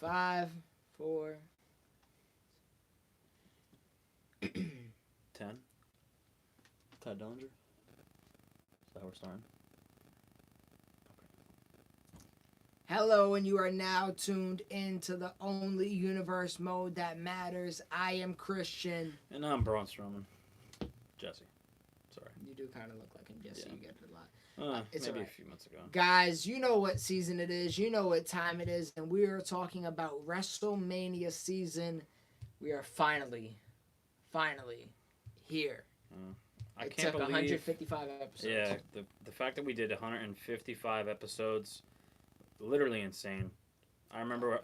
5, 4. 10. Ty Dillinger. Is that how we're starting? Hello, and you are now tuned into the only universe mode that matters. I am Christian. And I'm Braun Strowman. Jesse. Sorry. You do kind of look like him, Jesse. Yeah. You get it a lot. It's maybe alright. a few months ago. Guys, you know what season it is. You know what time it is. And we are talking about WrestleMania season. We are finally here. I It can't took believe 155 episodes. Yeah, the fact that we did 155 episodes, literally insane. I remember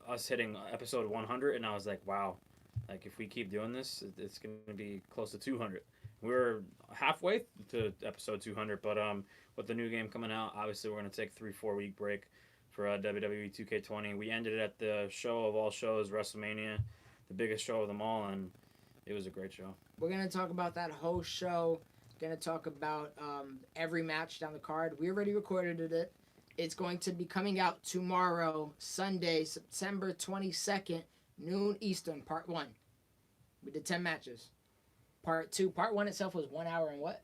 us hitting episode 100, and I was like, wow, like if we keep doing this, it's going to be close to 200. We're halfway to episode 200, but with the new game coming out, obviously we're going to take 3-4 week break for WWE 2K20. We ended it at the show of all shows, WrestleMania, the biggest show of them all, and it was a great show. We're going to talk about that whole show. Going to talk about every match down the card. We already recorded it. It's going to be coming out tomorrow, Sunday, September 22nd, noon Eastern, part 1. We did 10 matches. Part 2, part 1 itself was 1 hour and what?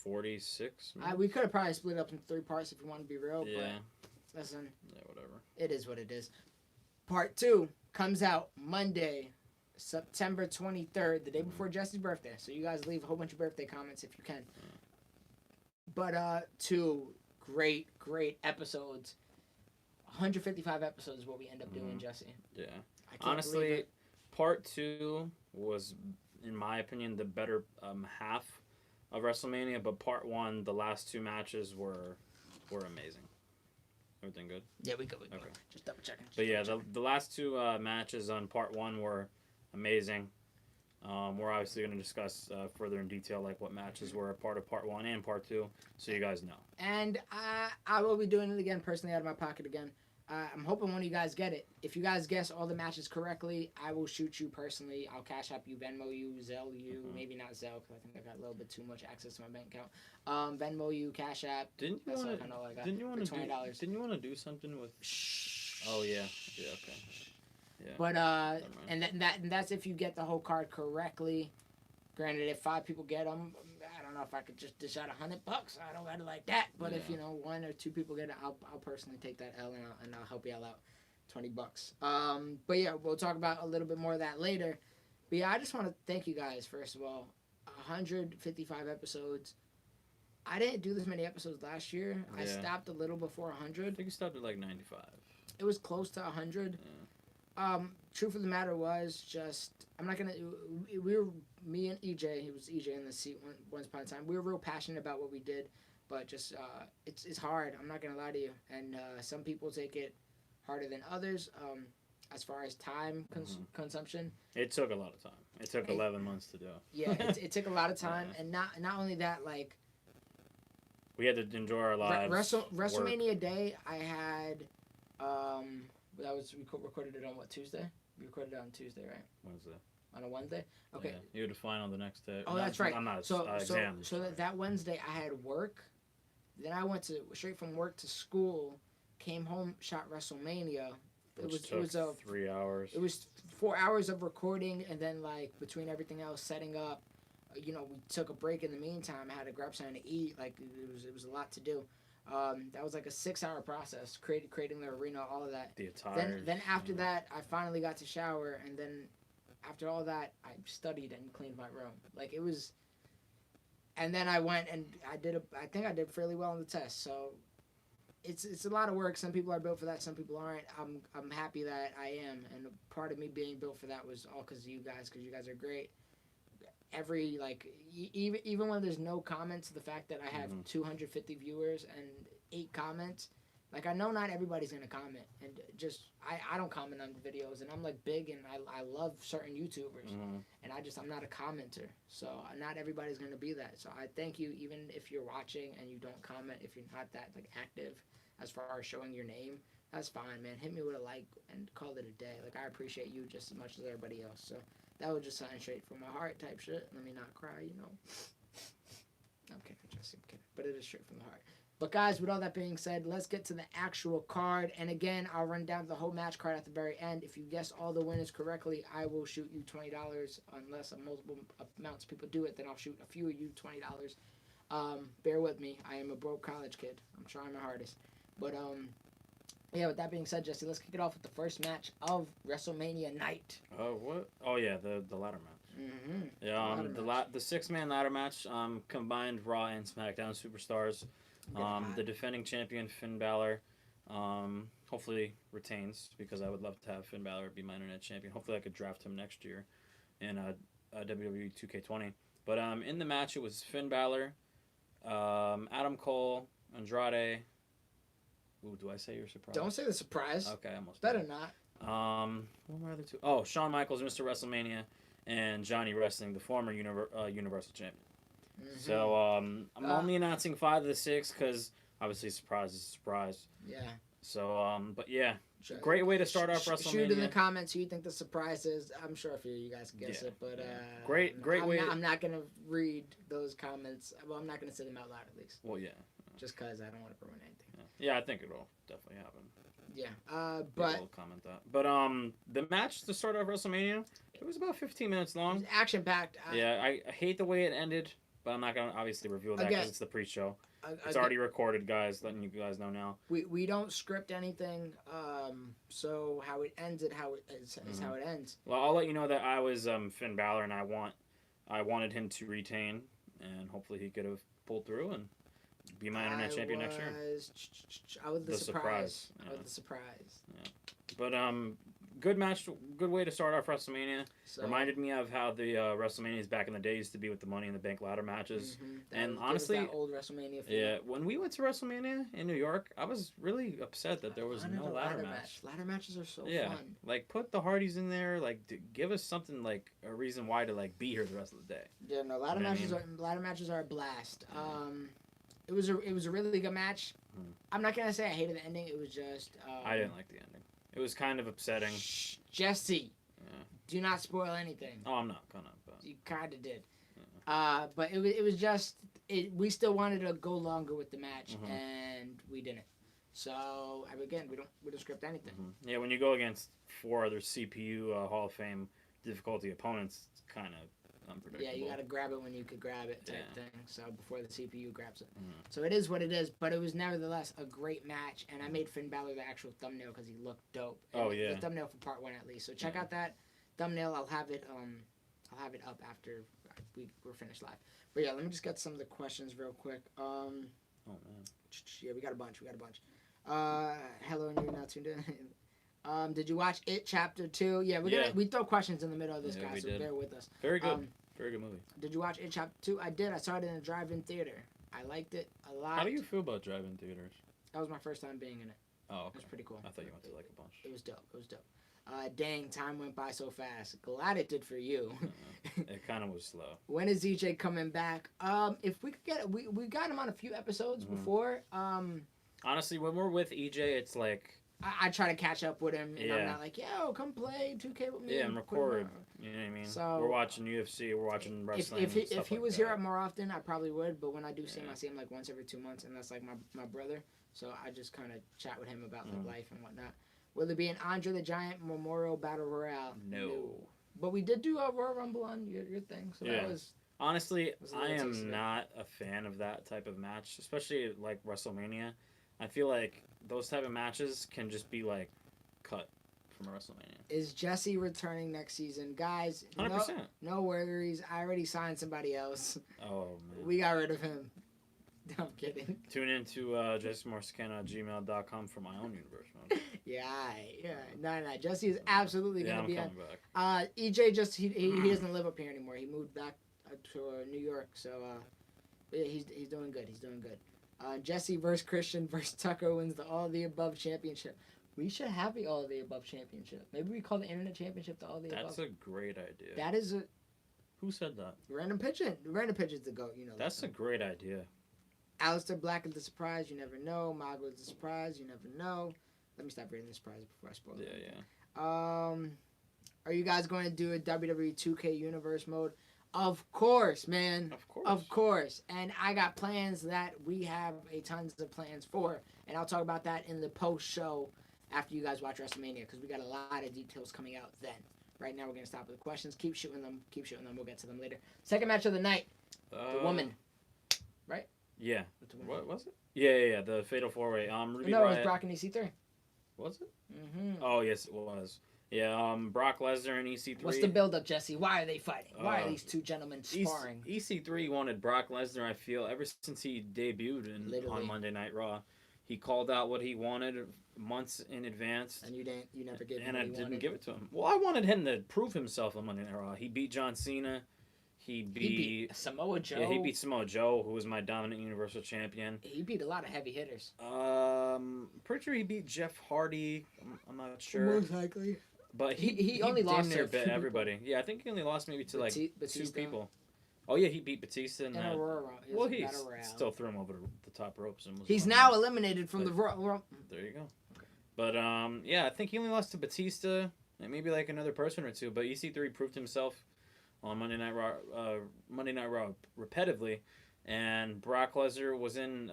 46 we could have probably split it up in 3 parts if you want to be real, yeah. But listen. Yeah, whatever. It is what it is. Part 2 comes out Monday, September 23rd, the day before Jesse's birthday. So you guys leave a whole bunch of birthday comments if you can. But 2 great episodes. 155 episodes is what we end up doing, Jesse. Yeah. Honestly, part 2 was, in my opinion, the better half of WrestleMania, but part 1, the last 2 matches were amazing. Everything good? Yeah, we good. Okay. Just double checking. But yeah, the last 2 matches on part 1 were amazing. We're obviously going to discuss further in detail like what matches were a part of part 1 and part 2, so you guys know. And I will be doing it again personally out of my pocket again. I'm hoping one of you guys get it. If you guys guess all the matches correctly, I will shoot you personally. I'll cash app you, Venmo you, Zelle you. Maybe not Zelle because I think I got a little bit too much access to my bank account. Venmo you, cash app. Didn't you want to $20? Didn't you want to do something with? Oh yeah. Yeah. Okay. Yeah. But and that's if you get the whole card correctly. Granted, if 5 people get them, I don't know if I could just dish out $100. I don't got it like that. But if 1 or 2 people get it, I'll personally take that L and I'll help y'all out, $20. But yeah, we'll talk about a little bit more of that later. But yeah, I just want to thank you guys first of all. 155 episodes. I didn't do this many episodes last year. Yeah. I stopped a little before 100. I think you stopped at like 95. It was close to 100. Yeah. Truth of the matter was just I'm not gonna. We were me and EJ. He was EJ in the seat once upon a time. We were real passionate about what we did, but just it's hard. I'm not gonna lie to you. And some people take it harder than others. As far as time consumption, it took a lot of time. It took 11 months to do. Yeah, it took a lot of time, and not only that, like we had to enjoy our lives. WrestleMania Day, I had that was recorded it on what, Tuesday? We recorded it on Tuesday, right? Wednesday. On a Wednesday? Okay. Yeah, you had a final the next day. Oh, that's right. I'm not exam. So that Wednesday I had work. Then I went straight from work to school, came home, shot WrestleMania. It was 3 hours. It was 4 hours of recording, and then like between everything else, setting up. We took a break in the meantime. I had to grab something to eat. Like it was a lot to do. That was like a 6-hour process, creating the arena, all of that. The attire. Then after that, I finally got to shower, and then after all that, I studied and cleaned my room. Like it was, and then I went and I think I did fairly well on the test. So it's a lot of work. Some people are built for that, some people aren't. I'm happy that I am, and part of me being built for that was all because of you guys are great. Every even when there's no comments, the fact that I have 250 viewers and 8 comments, like I know not everybody's gonna comment, and just I don't comment on videos, and I'm like big and I love certain YouTubers, and I'm not a commenter, so not everybody's gonna be that. So I thank you, even if you're watching and you don't comment, if you're not that like active as far as showing your name, that's fine, man. Hit me with a like and call it a day. Like I appreciate you just as much as everybody else. So. That was just something straight from my heart type shit. Let me not cry, I'm kidding, Jesse, I'm kidding. But it is straight from the heart. But guys, with all that being said, let's get to the actual card. And again, I'll run down the whole match card at the very end. If you guess all the winners correctly, I will shoot you $20. Unless a multiple amounts of people do it, then I'll shoot a few of you $20. Bear with me. I am a broke college kid. I'm trying my hardest. But yeah, with that being said, Jesse, let's kick it off with the first match of WrestleMania night. Oh, what? Oh, yeah, the ladder match. Mm-hmm. Yeah, the 6-man ladder match combined Raw and SmackDown superstars. The defending champion Finn Balor hopefully retains, because I would love to have Finn Balor be my internet champion. Hopefully I could draft him next year in WWE 2K20. But in the match, it was Finn Balor, Adam Cole, Andrade. Ooh, do I say you're surprised? Don't say the surprise. Okay, I almost better did. not. What were the other two? Oh, Shawn Michaels, Mr. WrestleMania, and Johnny Wrestling, the former Universal Champion. Mm-hmm. So I'm only announcing 5 of the 6 because obviously surprise is a surprise. Yeah. So but yeah, great way to start off WrestleMania. Shoot in the comments who you think the surprise is. I'm sure a few of you guys can guess it, but great way. I'm not gonna read those comments. Well, I'm not gonna say them out loud at least. Well, yeah. Just because I don't want to ruin anything. Yeah, I think it'll definitely happen. Yeah. But we'll comment that. But the match to start off WrestleMania, it was about 15 minutes long. Action packed. Yeah, I hate the way it ended. But I'm not going to obviously reveal that because it's the pre-show. It's already recorded, guys. Letting you guys know now. We don't script anything. So how it ends is how it ends. Well, I'll let you know that I was Finn Balor, and I wanted him to retain, and hopefully he could have pulled through and be my internet champion next year. I was the surprise. Yeah. I was the surprise. Yeah. But good match, good way to start off WrestleMania. So, reminded me of how the WrestleManias back in the day used to be with the Money in the Bank ladder matches. Mm-hmm. And honestly, that old WrestleMania feel. Yeah, when we went to WrestleMania in New York, I was really upset that there was no ladder match. Ladder matches are so fun. Like put the Hardys in there, like give us something like a reason why to like be here the rest of the day. Yeah, no, ladder matches are a blast. It was a really good match. I'm not gonna say I hated the ending. It was just I didn't like the ending. It was kind of upsetting. Shh, Jesse. Yeah. Do not spoil anything. Oh, I'm not gonna. But... You kind of did. Yeah. But it was just we still wanted to go longer with the match, and we didn't. So again, we don't script anything. Yeah, when you go against 4 other CPU Hall of Fame difficulty opponents, it's kind of unpredictable. Yeah, you got to grab it when you could grab it type thing. So before the CPU grabs it. So it is what it is, but it was nevertheless a great match, and I made Finn Balor the actual thumbnail because he looked dope. And the thumbnail for part 1 at least. So check out that thumbnail. I'll have it up after we're finished live. But yeah, let me just get some of the questions real quick. Oh man. Yeah, we got a bunch. Hello, and you're not tuned in. Did you watch It Chapter 2? Yeah, we throw questions in the middle of this, guys, so bear with us. Very good. Very good movie. Did you watch It Chapter 2? I did. I saw it in a drive-in theater. I liked it a lot. How do you feel about drive-in theaters? That was my first time being in it. Oh, okay. It was pretty cool. I thought you went to like a bunch. It was dope. Dang, time went by so fast. Glad it did for you. It kind of was slow. When is EJ coming back? If we could get we got him on a few episodes before. Honestly, when we're with EJ, it's like I try to catch up with him, and I'm not like, yo, come play 2K with me. Yeah, and record. You know what I mean? So we're watching UFC, we're watching wrestling. If he was here more often, I probably would. But when I do see him, I see him like once every 2 months, and that's like my brother. So I just kind of chat with him about like life and whatnot. Will there be an Andre the Giant Memorial Battle Royale? No. But we did do a Royal Rumble on your thing, so that was. Honestly, I am not a fan of that type of match, especially like WrestleMania. I feel like those type of matches can just be like cut from WrestleMania. Is Jesse returning next season? Guys, 100%. No worries. I already signed somebody else. Oh, man. We got rid of him. I'm kidding. Tune in to jessemorscan@gmail.com for my own universe, man. Yeah. No. Jesse is absolutely going to be coming back. EJ just, he doesn't live up here anymore. He moved back to New York, so yeah, he's doing good. Jesse versus Christian versus Tucker wins the All of the Above Championship. We should have the All of the Above Championship. Maybe we call the Internet Championship the All of the Above. That's a great idea. That is a... Who said that? Random Pigeon. Random Pigeon's the GOAT, you know. That's a great idea. Alistair Black is the surprise, you never know. Mago is the surprise, you never know. Let me stop reading the surprise before I spoil it. Yeah. Are you guys going to do a WWE 2K Universe mode? Of course, man. Of course. Of course. And I got plans that we have a tons of plans for. And I'll talk about that in the post-show after you guys watch WrestleMania, because we got a lot of details coming out then. Right now, we're going to stop with the questions. Keep shooting them. Keep shooting them. We'll get to them later. Second match of the night. The woman. Right? Yeah. The woman. What was it? Yeah. The Fatal 4-Way. Ruby no, Riott. it was Brock and EC3. Was it? Mm-hmm. Oh, yes, it was. Yeah, Brock Lesnar and EC3. What's the build-up, Jesse? Why are they fighting? Why are these two gentlemen sparring? EC3 wanted Brock Lesnar, I feel, ever since he debuted on Monday Night Raw. He called out what he wanted months in advance. And you never gave him and what I he didn't wanted. give it to him. Well, I wanted him to prove himself on Monday Night Raw. He beat John Cena. He beat Samoa Joe. Yeah, he beat Samoa Joe, who was my dominant Universal Champion. He beat a lot of heavy hitters. Pretty sure he beat Jeff Hardy. I'm not sure. Most likely. But he only lost to everybody. Yeah, I think he only lost maybe to Batista. 2 people. Oh yeah, he beat Batista and Aurora. Well, he still threw him over the top ropes. And he's now eliminated from the Raw. There you go. Okay. But yeah, I think he only lost to Batista and maybe like another person or two. But EC3 proved himself on Monday Night Raw repetitively, and Brock Lesnar was in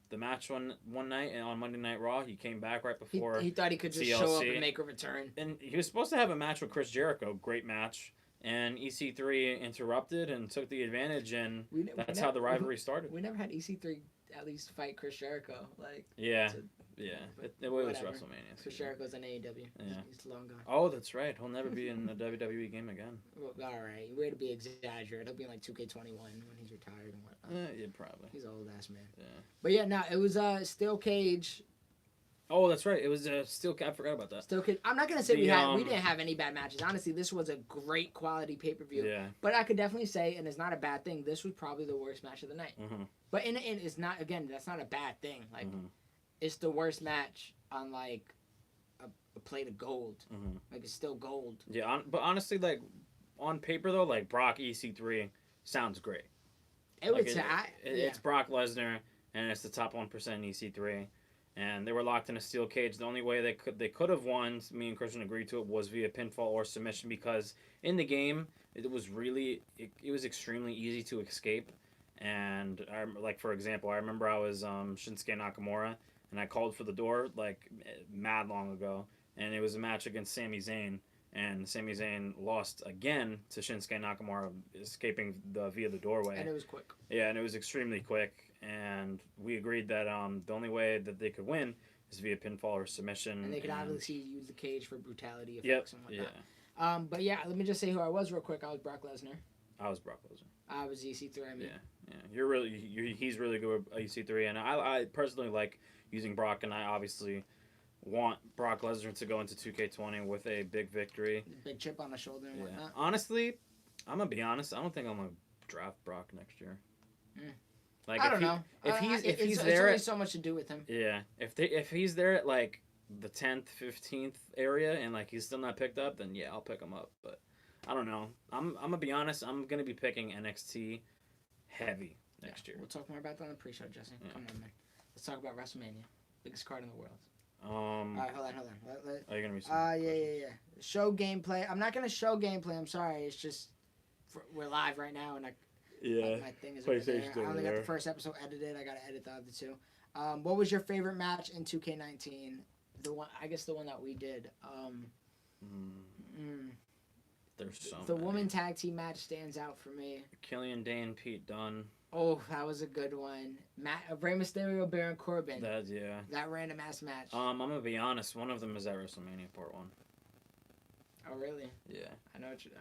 the match one night, and on Monday Night Raw he came back right before. He thought he could just show up and make a return. And he was supposed to have a match with Chris Jericho, great match, and EC3 interrupted and took the advantage, and that's how the rivalry started. We never had EC3 at least fight Chris Jericho, like. Yeah. It was WrestleMania. Chris Jericho's in AEW. Yeah. He's long gone. Oh, that's right. He'll never be in the WWE game again. Well, all right. Way to be exaggerated. He'll be in like 2K21 when he's retired and whatnot. Yeah, probably. He's an old ass man. Yeah. But yeah, no, it was Steel Cage. Oh, that's right. It was Steel Cage. I forgot about that. Steel Cage. I'm not gonna say we didn't have any bad matches. Honestly, this was a great quality pay-per-view. Yeah. But I could definitely say, and it's not a bad thing, this was probably the worst match of the night. Mm-hmm. But in it's not, again, that's not a bad thing. Like, it's the worst match on like a plate of gold. Mm-hmm. Like, it's still gold. Yeah, but honestly, like on paper though, like Brock EC3 sounds great. It's Brock Lesnar, and it's the top 1% EC3, and they were locked in a steel cage. The only way they could have won, me and Christian agreed to it, was via pinfall or submission, because in the game it was extremely easy to escape. And for example, I remember I was Shinsuke Nakamura, and I called for the door like mad long ago, and it was a match against Sami Zayn, and Sami Zayn lost again to Shinsuke Nakamura, escaping via the doorway. And it was quick. Yeah, and it was extremely quick, and we agreed that the only way that they could win is via pinfall or submission. And they could obviously use the cage for brutality effects and whatnot. Yeah. But yeah, let me just say who I was real quick. I was Brock Lesnar. I was Brock Lesnar. I was EC3. I mean. Yeah. He's really good with EC3, and I personally like using Brock, and I obviously want Brock Lesnar to go into 2K20 with a big victory. Big chip on the shoulder and whatnot. Honestly, I'm gonna be honest. I don't think I'm gonna draft Brock next year. Like, I don't know. If he's there, it's only so much to do with him. Yeah. If he's there at like the 10th, 15th area, and like he's still not picked up, then yeah, I'll pick him up. But I don't know. I'm gonna be honest. I'm gonna be picking NXT heavy next year. We'll talk more about that on the pre-show, Jesse. Yeah. Come on, man. Let's talk about WrestleMania, biggest card in the world. All right, hold on. Are you gonna be? Yeah. Show gameplay. I'm not gonna show gameplay. I'm sorry. It's just we're live right now, and my thing is over there. I only got the first episode edited. I gotta edit the other two. What was your favorite match in 2K19? The one that we did. There's so the many. woman tag team match stands out for me. Killian Dane, Pete Dunne. Oh, that was a good one. Rey Mysterio, Baron Corbin. That random ass match. I'm gonna be honest. One of them is at WrestleMania Part 1. Oh really? Yeah. I know what you're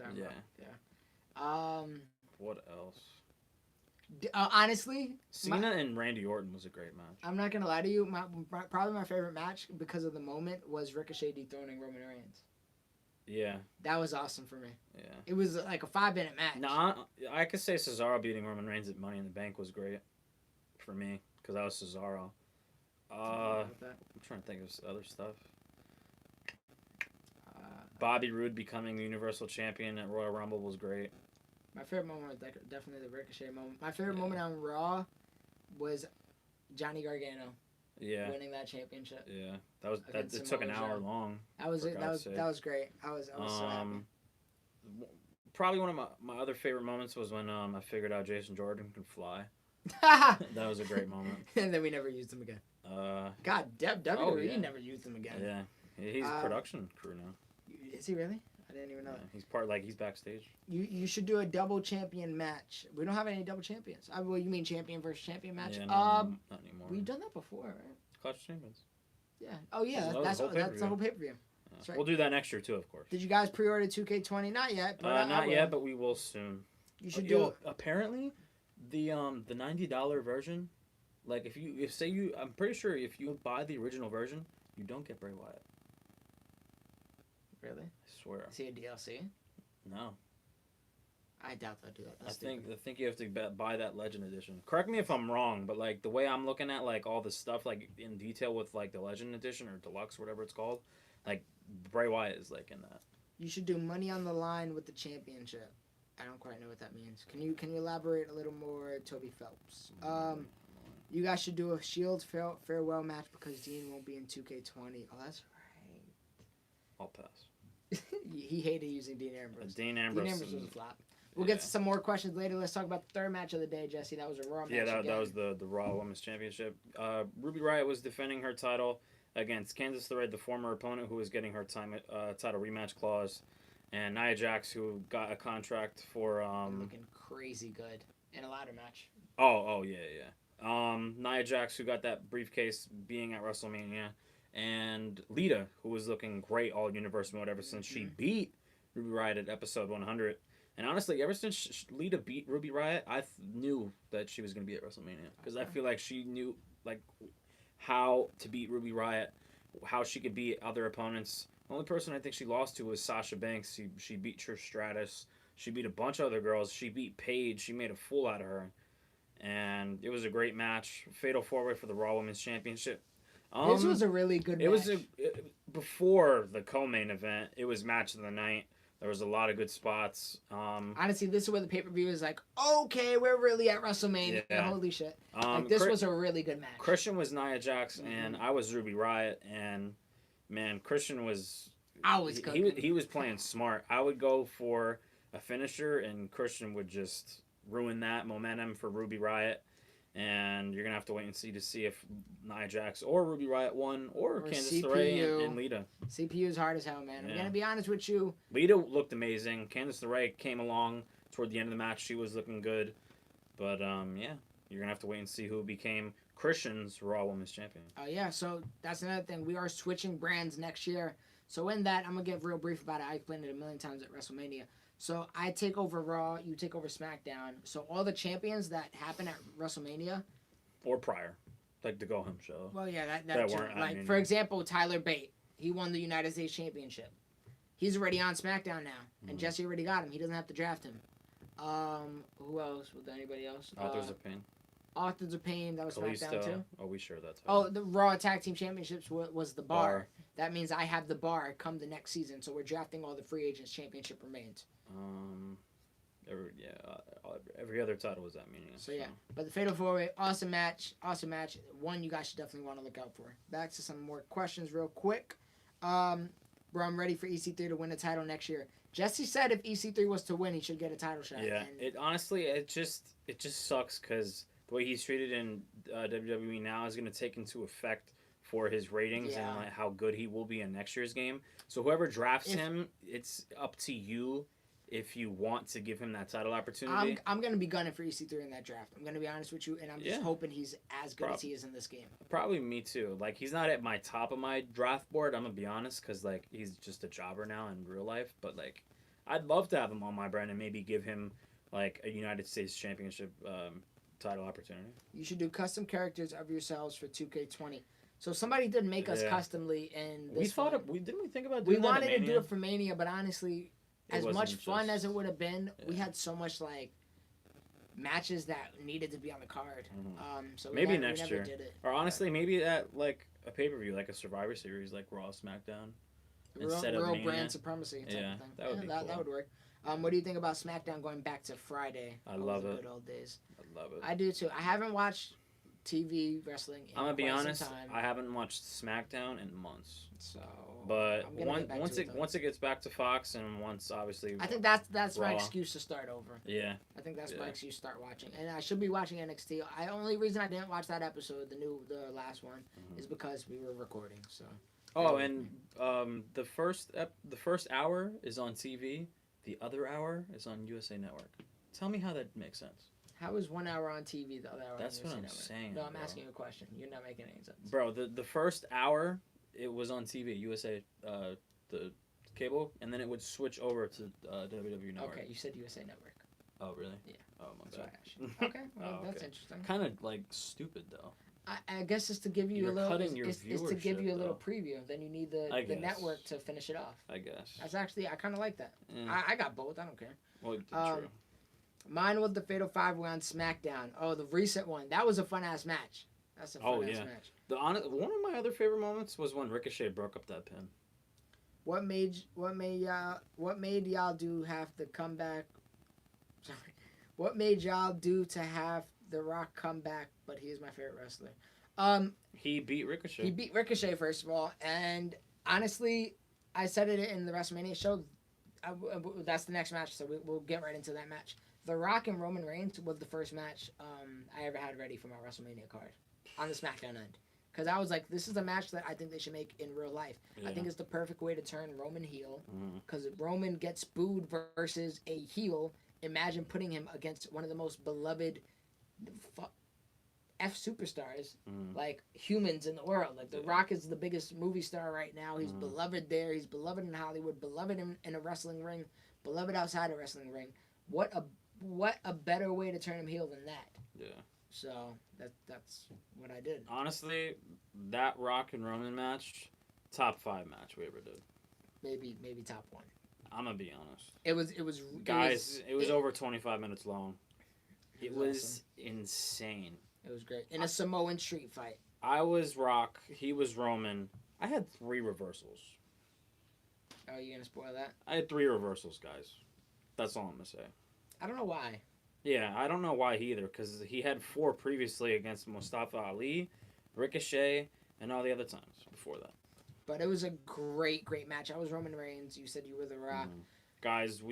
talking about. Yeah. What else? Honestly, Cena and Randy Orton was a great match. I'm not gonna lie to you. Probably my favorite match because of the moment was Ricochet dethroning Roman Reigns. Yeah. That was awesome for me. Yeah. It was like a 5-minute match. No, I could say Cesaro beating Roman Reigns at Money in the Bank was great for me because I was Cesaro. I'm trying to think of other stuff. Bobby Roode becoming the Universal Champion at Royal Rumble was great. My favorite moment was definitely the Ricochet moment. My favorite moment on Raw was Johnny Gargano. Yeah. Winning that championship. Yeah. It took an hour long. That was great. I was so happy. probably one of my other favorite moments was when I figured out Jason Jordan could fly. That was a great moment. And then we never used him again. God, WWE never used him again. Yeah, he's production crew now. Is he really? I didn't even know. Yeah, he's backstage. You should do a double champion match. We don't have any double champions. Well, you mean champion versus champion match? Yeah, not anymore. We've done that before, right? Clutch champions. Yeah. Oh yeah, that's the whole pay-per-view. That's right. We'll do that next year too, of course. Did you guys pre-order 2K20? Not yet. But not yet, but we will soon. You should do. Apparently, the $90 version, like I'm pretty sure if you buy the original version, you don't get Bray Wyatt. Really? I swear. Is he a DLC? No. I doubt they'll do that. I think you have to buy that Legend Edition. Correct me if I'm wrong, but like the way I'm looking at like all the stuff like in detail with like the Legend Edition or Deluxe, whatever it's called, like Bray Wyatt is like in that. You should do Money on the Line with the championship. I don't quite know what that means. Can you elaborate a little more, Toby Phelps? You guys should do a Shield farewell match because Dean won't be in 2K20. Oh, that's right. I'll pass. He hated using Dean Ambrose. Dean Ambrose was a flop. We'll get to some more questions later. Let's talk about the third match of the day, Jesse. That was a Raw match. Yeah, that was the Raw Women's Championship. Ruby Riott was defending her title against Candice LeRae, the former opponent who was getting her title rematch clause, and Nia Jax, who got a contract for... looking crazy good in a ladder match. Oh, yeah. Nia Jax, who got that briefcase being at WrestleMania, and Lita, who was looking great all universe mode ever since she beat Ruby Riott at episode 100. And honestly, ever since Lita beat Ruby Riott, I knew that she was going to be at WrestleMania. Because I feel like she knew like how to beat Ruby Riott, how she could beat other opponents. The only person I think she lost to was Sasha Banks. She beat Trish Stratus. She beat a bunch of other girls. She beat Paige. She made a fool out of her. And it was a great match. Fatal 4-way for the Raw Women's Championship. This was a really good match. Before the co-main event, it was match of the night. There was a lot of good spots. Honestly, this is where the pay-per-view is like, okay, we're really at WrestleMania. Yeah. Holy shit. This was a really good match. Christian was Nia Jax, and I was Ruby Riott. And, man, Christian was... He was playing smart. I would go for a finisher, and Christian would just ruin that momentum for Ruby Riott. And you're going to have to wait and see if Nia Jax or Ruby Riott won, or Candice LeRae and Lita. CPU is hard as hell, man. I'm going to be honest with you. Lita looked amazing. Candice LeRae came along toward the end of the match. She was looking good. But, yeah, you're going to have to wait and see who became Christian's Raw Women's Champion. Oh, yeah, so that's another thing. We are switching brands next year. So in that, I'm going to get real brief about it. I explained it a million times at WrestleMania. So I take over Raw, you take over SmackDown. So all the champions that happen at WrestleMania, or prior, like the Go Home show. Well, yeah, that weren't. Like for example, Tyler Bate, he won the United States Championship. He's already on SmackDown now, and Jesse already got him. He doesn't have to draft him. Who else? Was there anybody else? Authors of Pain. Authors of Pain. That was SmackDown too. Are we sure that's? The Raw Tag Team Championships was the bar. That means I have the bar come the next season. So we're drafting all the free agents. Championship remains. Every other title was that meaning. So yeah, but the Fatal 4-Way, awesome match. One you guys should definitely want to look out for. Back to some more questions real quick. Bro, I'm ready for EC3 to win a title next year. Jesse said if EC3 was to win, he should get a title shot. Yeah, it just sucks because the way he's treated in WWE now is going to take into effect for his ratings and like how good he will be in next year's game. So whoever drafts him, it's up to you if you want to give him that title opportunity. I'm going to be gunning for EC3 in that draft. I'm going to be honest with you, and I'm just hoping he's as good as he is in this game. Probably me too. Like, he's not at my top of my draft board, I'm going to be honest, because, like, he's just a jobber now in real life. But, like, I'd love to have him on my brand and maybe give him, like, a United States Championship title opportunity. You should do custom characters of yourselves for 2K20. So somebody did make us customly, and didn't we think about doing that? We wanted to do it for Mania, but honestly, as much fun as it would have been, we had so much like matches that needed to be on the card. So maybe next year, or honestly, maybe at like a pay-per-view, like a Survivor Series, like Raw, SmackDown, instead of Mania. Brand supremacy. Type of thing. That would be cool. That would work. What do you think about SmackDown going back to Friday? I love it. Good old days. I love it. I do too. I haven't watched TV wrestling. I'm gonna be honest. I haven't watched SmackDown in months. So, But I'm gonna get back to it, though. once it gets back to Fox, and once obviously I think that's my Raw. excuse to start over. Yeah. I think that's my excuse to start watching, and I should be watching NXT. Only reason I didn't watch that episode, the last one, is because we were recording. So. Oh, and the first hour is on TV. The other hour is on USA Network. Tell me how that makes sense. How is 1 hour on TV, the other hour That's on what USA I'm Network? saying. No, I'm bro. asking you a question. You're not making any sense. Bro, the first hour it was on TV, USA, the cable, and then it would switch over to WWE Network. Okay, you said USA Network. Oh, really? Yeah. Oh, my That's bad. why I asked you. Okay, well, that's interesting. Kind of like stupid though. I guess it's to give you You're a little. cutting your It's to give you a viewership, little though. preview. Then you need the guess. network to finish it off. I guess. That's actually I kind of like that. Yeah. I got both. I don't care. Well, true. Mine was the Fatal 5-Way on SmackDown. Oh, the recent one. That was a fun ass match. That's a fun ass match. One of my other favorite moments was when Ricochet broke up that pin. What made y'all do have to come back? Sorry. What made y'all do to have The Rock come back? But he is my favorite wrestler. He beat Ricochet. He beat Ricochet first of all, and honestly, I said it in the WrestleMania show. That's the next match, so we'll get right into that match. The Rock and Roman Reigns was the first match I ever had ready for my WrestleMania card on the SmackDown end. Because I was like, this is a match that I think they should make in real life. Yeah. I think it's the perfect way to turn Roman heel. Because Roman gets booed versus a heel. Imagine putting him against one of the most beloved F superstars, like humans in the world. Like The Rock is the biggest movie star right now. He's beloved there. He's beloved in Hollywood. Beloved in a wrestling ring. Beloved outside a wrestling ring. What a better way to turn him heel than that. Yeah. So that's what I did. Honestly, that Rock and Roman match, top 5 match we ever did. Maybe top 1. I'm gonna be honest. It was over 25 minutes long. It was insane. It was great. In a Samoan street fight. I was Rock, he was Roman. I had 3 reversals. Oh, you gonna spoil that? I had 3 reversals, guys. That's all I'm gonna say. I don't know why. Yeah, I don't know why either, because he had 4 previously against Mustafa Ali, Ricochet, and all the other times before that. But it was a great match. I was Roman Reigns. You said you were The Rock. Guys,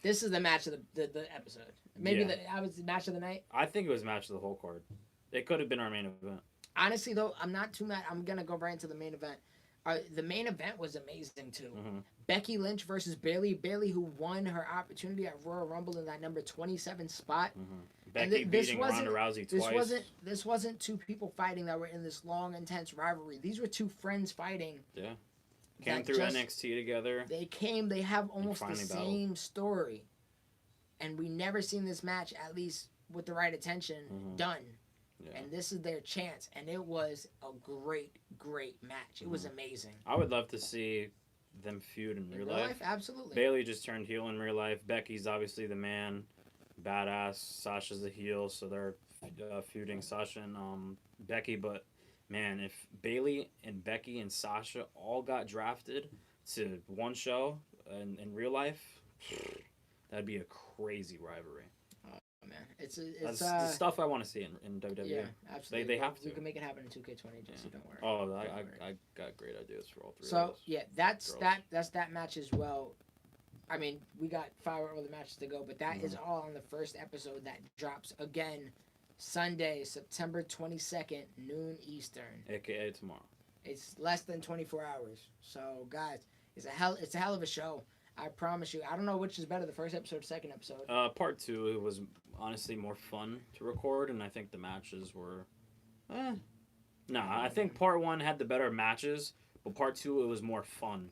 this is the match of the episode. Maybe I was the match of the night. I think it was match of the whole card. It could have been our main event. Honestly, though, I'm not too mad. I'm gonna go right into the main event. The main event was amazing too. Becky Lynch versus Bayley. Bayley, who won her opportunity at Royal Rumble in that number 27 spot. Becky beating Ronda Rousey twice. This wasn't 2 people fighting that were in this long, intense rivalry. These were 2 friends fighting. Yeah. Came through NXT together. They have almost the same story. And we never seen this match, at least with the right attention, done. Yeah. And this is their chance. And it was a great match. It was amazing. I would love to see them feud in real life. Absolutely. Bayley just turned heel in real life. Becky's obviously the man. Badass. Sasha's the heel. So they're feuding Sasha and Becky. But, man, if Bayley and Becky and Sasha all got drafted to one show in real life, that'd be a crazy rivalry. Man, it's the stuff I want to see in WWE. Yeah, absolutely. They have to. We can make it happen in 2K20. Jesse, don't worry. Oh, I got great ideas for all 3. So of those yeah, that's that match as well. I mean, we got 5 other matches to go, but that is all on the first episode that drops again Sunday, September 22nd, noon Eastern. AKA tomorrow. It's less than 24 hours. So guys, it's a hell of a show. I promise you. I don't know which is better, the first episode or second episode. Part 2, it was honestly more fun to record, and I think the matches were, I think part 1 had the better matches, but part 2 it was more fun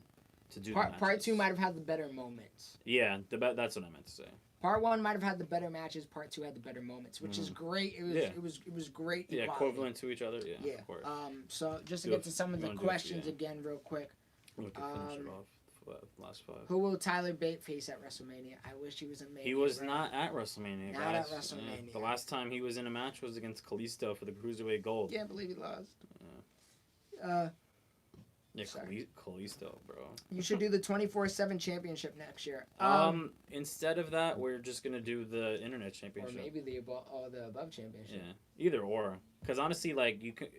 to do. Part 2 might have had the better moments. Yeah, that's what I meant to say. Part 1 might have had the better matches. Part 2 had the better moments, which is great. It was great. Yeah, equivalent to each other. Yeah. Of course. So just to get to some of the questions again, real quick. We'll finish it off. Last 5. Who will Tyler Bate face at WrestleMania? I wish he was in. He was not at WrestleMania. Not at WrestleMania. Yeah. The last time he was in a match was against Kalisto for the Cruiserweight Gold. Can't believe he lost. Kalisto, bro. You should do the 24/7 championship next year. Instead of that, we're just gonna do the internet championship. Or maybe the above championship. Yeah, either or. Because honestly, like we can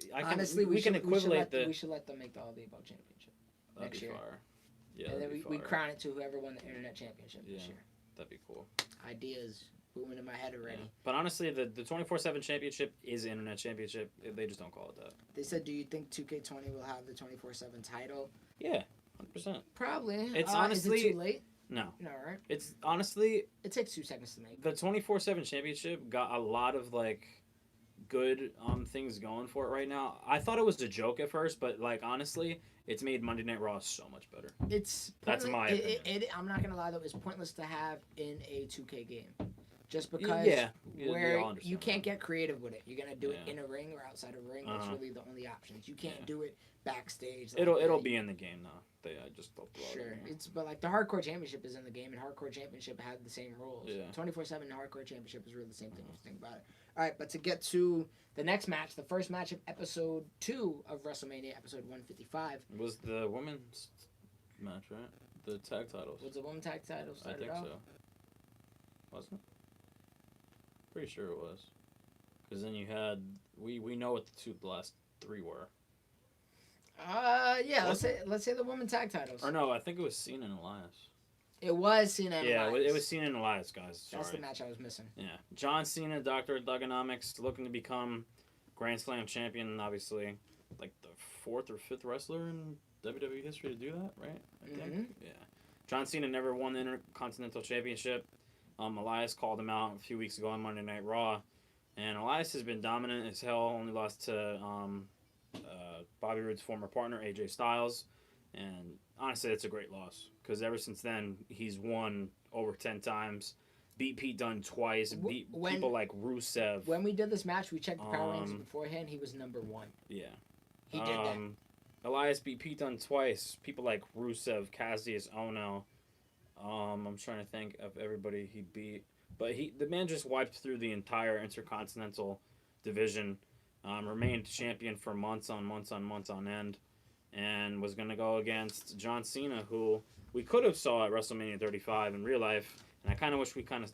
We should let them make the all the above championship. next year. Fire. Yeah, And then we crown it to whoever won the internet championship this year. That'd be cool. Ideas booming in my head already. Yeah. But honestly, the 24/7 championship is the internet championship. They just don't call it that. They said, do you think 2K20 will have the 24/7 title? Yeah, 100%. Probably. It's honestly is it too late? No. No, right? It's honestly it takes 2 seconds to make. The 24/7 championship got a lot of like good things going for it right now. I thought it was a joke at first, but like honestly, it's made Monday Night Raw so much better. That's my opinion. I'm not gonna lie though, it's pointless to have in a 2K game, just because where you can't get creative with it. You're gonna do it in a ring or outside a ring. That's really the only options. You can't do it backstage. Like it'll be in the game though. They just don't throw sure. It It's but like the Hardcore Championship is in the game, and Hardcore Championship had the same rules. Yeah. 24/7 Hardcore Championship is really the same thing if you think about it. All right, but to get to the next match, the first match of episode 2 of WrestleMania, episode 155. It was the women's match, right? The tag titles. Was the women's tag titles? I think so. Wasn't it? Pretty sure it was. Because then you had we know what the last 3 were. Yeah. Let's say the women's tag titles. Or no, I think it was Cena and Elias. It was Cena and Elias. Yeah, it was Cena and Elias, guys. Sorry. That's the match I was missing. Yeah. John Cena, Dr. Thugonomics, looking to become Grand Slam champion, obviously. Like the 4th or 5th wrestler in WWE history to do that, right? I think. Yeah. John Cena never won the Intercontinental Championship. Elias called him out a few weeks ago on Monday Night Raw. And Elias has been dominant as hell, only lost to Bobby Roode's former partner, AJ Styles. And honestly, it's a great loss. Because ever since then, he's won over 10 times. Beat Pete Dunne twice. Beat people like Rusev. When we did this match, we checked the power rankings beforehand. He was number 1. Yeah. He did that. Elias beat Pete Dunne twice. People like Rusev, Cassius Ohno. I'm trying to think of everybody he beat. But the man just wiped through the entire Intercontinental division. Remained champion for months on end. And was going to go against John Cena, who we could have saw at WrestleMania 35 in real life. And I kind of wish we kind of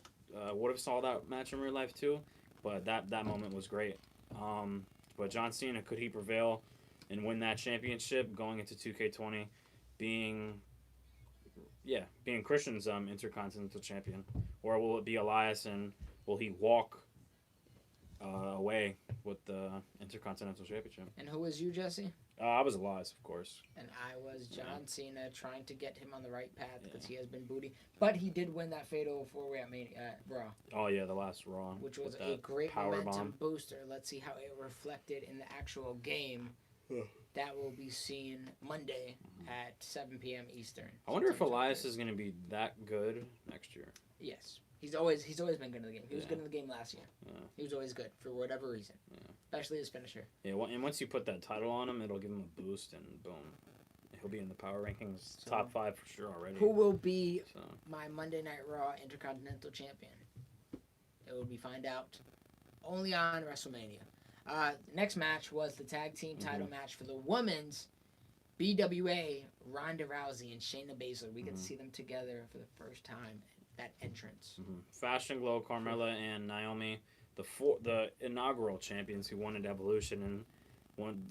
would have saw that match in real life too. But that moment was great. But John Cena, could he prevail and win that championship going into 2K20, being Christian's Intercontinental Champion? Or will it be Elias, and will he walk away with the Intercontinental Championship? And who was you, Jesse? I was Elias, of course. And I was John Cena, trying to get him on the right path because he has been booty. But he did win that fatal 4-way at Raw. Oh, yeah, the last Raw. Which was a great momentum booster. Let's see how it reflected in the actual game. That will be seen Monday at 7 p.m. Eastern. I wonder if Elias is going to be that good next year. Yes. He's always been good in the game. He was good in the game last year. Yeah. He was always good for whatever reason. Yeah. Especially his finisher. Yeah, and once you put that title on him, it'll give him a boost, and boom. He'll be in the power rankings, top 5 for sure already. Who will be my Monday Night Raw Intercontinental Champion? It will be find out only on WrestleMania. Next match was the tag team title match for the women's BWA, Ronda Rousey and Shayna Baszler. We get to see them together for the first time at that entrance. Fashion Glow, Carmella, and Naomi, the inaugural champions who won at Evolution, and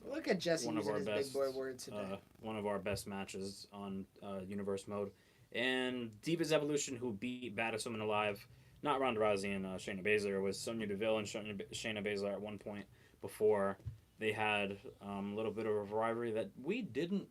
look at Jesse using his big boy words today. One of our best matches on Universe mode. And Divas Evolution, who beat Baddest Woman Alive, not Ronda Rousey and Shayna Baszler, it was Sonya Deville and Shayna Baszler at one point before they had a little bit of a rivalry that we didn't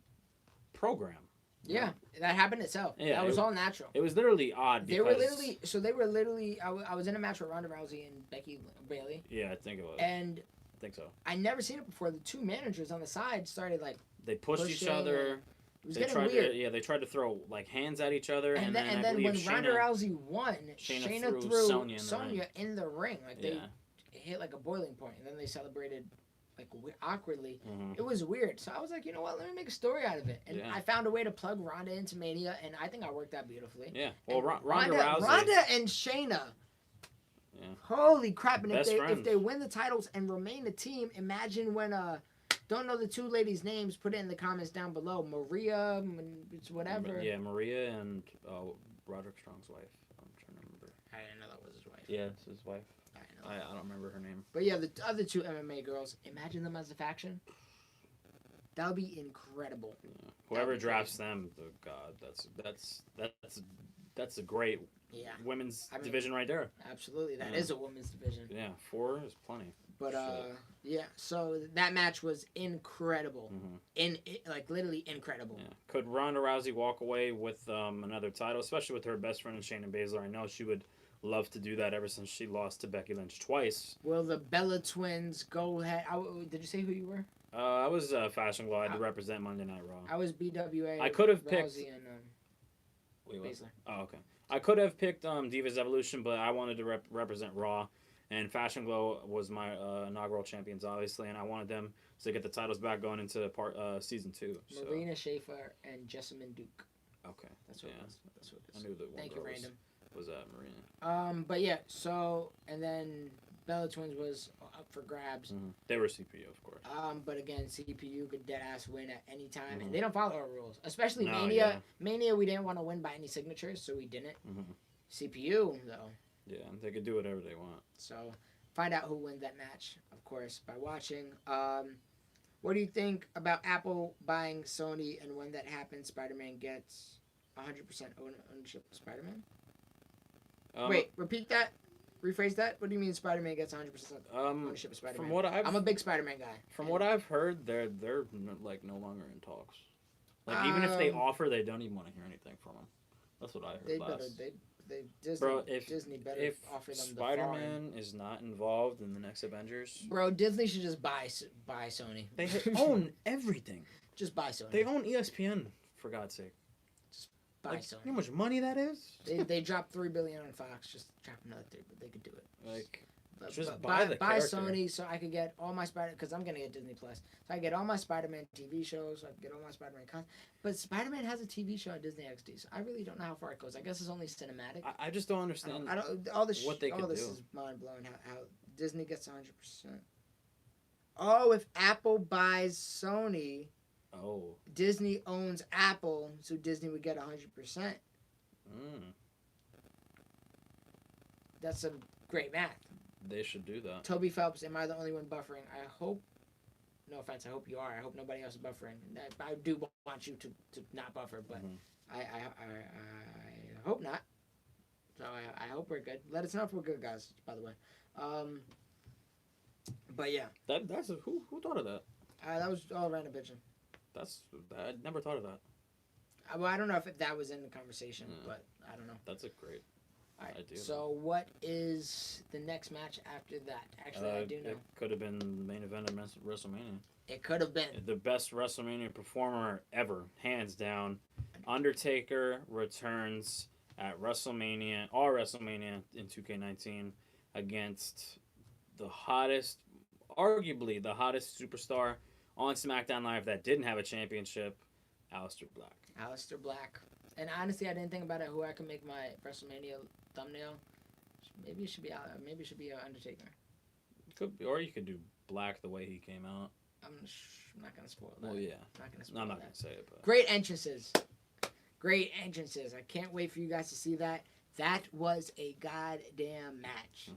program. Yeah, that happened itself. Yeah, that was all natural. It was literally odd. They were literally. I was in a match with Ronda Rousey and Becky Bailey. Yeah, I think it was. And I think so. I never seen it before. The two managers on the side started like. They pushed each other. It was getting weird. They tried to throw like hands at each other, and then when Ronda Rousey won, Shayna threw Sonya in the ring. Like they hit like a boiling point, and then they celebrated like awkwardly. It was weird. So I was like, you know what? Let me make a story out of it. And I found a way to plug Ronda into Mania, and I think I worked out beautifully. Yeah. Well, Ronda and Shayna. Yeah. Holy crap! And if they win the titles and remain a team, imagine when don't know the two ladies' names. Put it in the comments down below. Maria, it's whatever. Yeah, Maria and Roderick Strong's wife. I'm trying to remember. I didn't know that was his wife. Yeah, it's his wife. I don't remember her name. But yeah, the other two MMA girls. Imagine them as a faction. That would be incredible. Yeah. Whoever drafts them, oh God, that's a great women's division right there. Absolutely, that is a women's division. Yeah, 4 is plenty. But yeah. So that match was incredible. Like literally incredible. Yeah. Could Ronda Rousey walk away with another title, especially with her best friend Shayna Baszler? I know she would love to do that ever since she lost to Becky Lynch twice. Will the Bella Twins go ahead? Did you say who you were? I was Fashion Glow. I had to represent Monday Night Raw. I was BWA. I could have picked. Rousey and, Baszler. Oh, okay. I could have picked Divas Evolution, but I wanted to represent Raw. And Fashion Glow was my inaugural champions, obviously, and I wanted them to get the titles back going into season 2. Marina Shafir and Jessamine Duke. Okay. That's what it was. That's what it is. I knew that one. Thank you, Random. Was Marina. But yeah, so, and then Bella Twins was up for grabs. They were CPU, of course. But again, CPU could deadass win at any time, and they don't follow our rules. Especially Mania. Yeah. Mania, we didn't want to win by any signatures, so we didn't. CPU, though. Yeah, they could do whatever they want. So, find out who wins that match, of course, by watching. What do you think about Apple buying Sony, and when that happens, Spider-Man gets 100% ownership of Spider-Man? Wait, repeat that. Rephrase that. What do you mean Spider-Man gets 100% ownership of Spider-Man? From what I'm a big Spider-Man guy. From what I've heard, they're like no longer in talks. Like even if they offer, they don't even want to hear anything from them. That's what I heard. Disney better offer them Spider-Man is not involved in the next Avengers. Bro, Disney should just buy Sony. They own everything. Just buy Sony. They own ESPN, for God's sake. Buy Sony. You know how much money that is? They dropped $3 billion on Fox. Just drop another 3, but they could do it. Just buy Sony so I could get all my because I'm gonna get Disney Plus. So I get all my Spider-Man TV shows. So I can get all my Spider-Man content. But Spider-Man has a TV show on Disney XD. So I really don't know how far it goes. I guess it's only cinematic. I just don't understand. What they could do. Is mind blowing. How Disney gets 100%. Oh, if Apple buys Sony. Oh. Disney owns Apple, so Disney would get 100%. That's a great math. They should do that. Toby Phelps, am I the only one buffering? I hope. No offense, I hope you are. I hope nobody else is buffering. I do want you to not buffer, but I hope not. So I hope we're good. Let us know if we're good, guys. By the way, but yeah. That's who thought of that? That was all random bitching. I never thought of that. Well, I don't know if that was in the conversation, but I don't know. That's a great idea. So what is the next match after that? Actually, I do know. It could have been the main event of WrestleMania. It could have been. The best WrestleMania performer ever, hands down. Undertaker returns at WrestleMania in 2K19 against the hottest, arguably the hottest superstar on SmackDown Live that didn't have a championship, Aleister Black. Aleister Black. And honestly, I didn't think about it. Who I can make my WrestleMania thumbnail? Maybe it should be Undertaker. Could be, or you could do Black the way he came out. I'm not gonna spoil that. Well, yeah. I'm not gonna say it. But great entrances. I can't wait for you guys to see that. That was a goddamn match.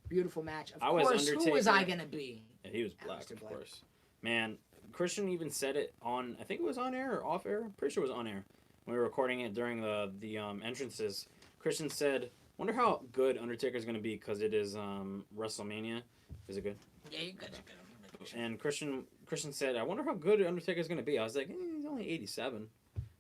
Beautiful match. Of course, who was I gonna be? Yeah, he was Black, of course. Man, Christian even said it on. I think it was on air or off air. Pretty sure it was on air. When we were recording it during the entrances, Christian said, "Wonder how good Undertaker's gonna be because it is WrestleMania. Is it good?" Yeah, you're good. And Christian said, "I wonder how good Undertaker's gonna be." I was like, "He's only 87."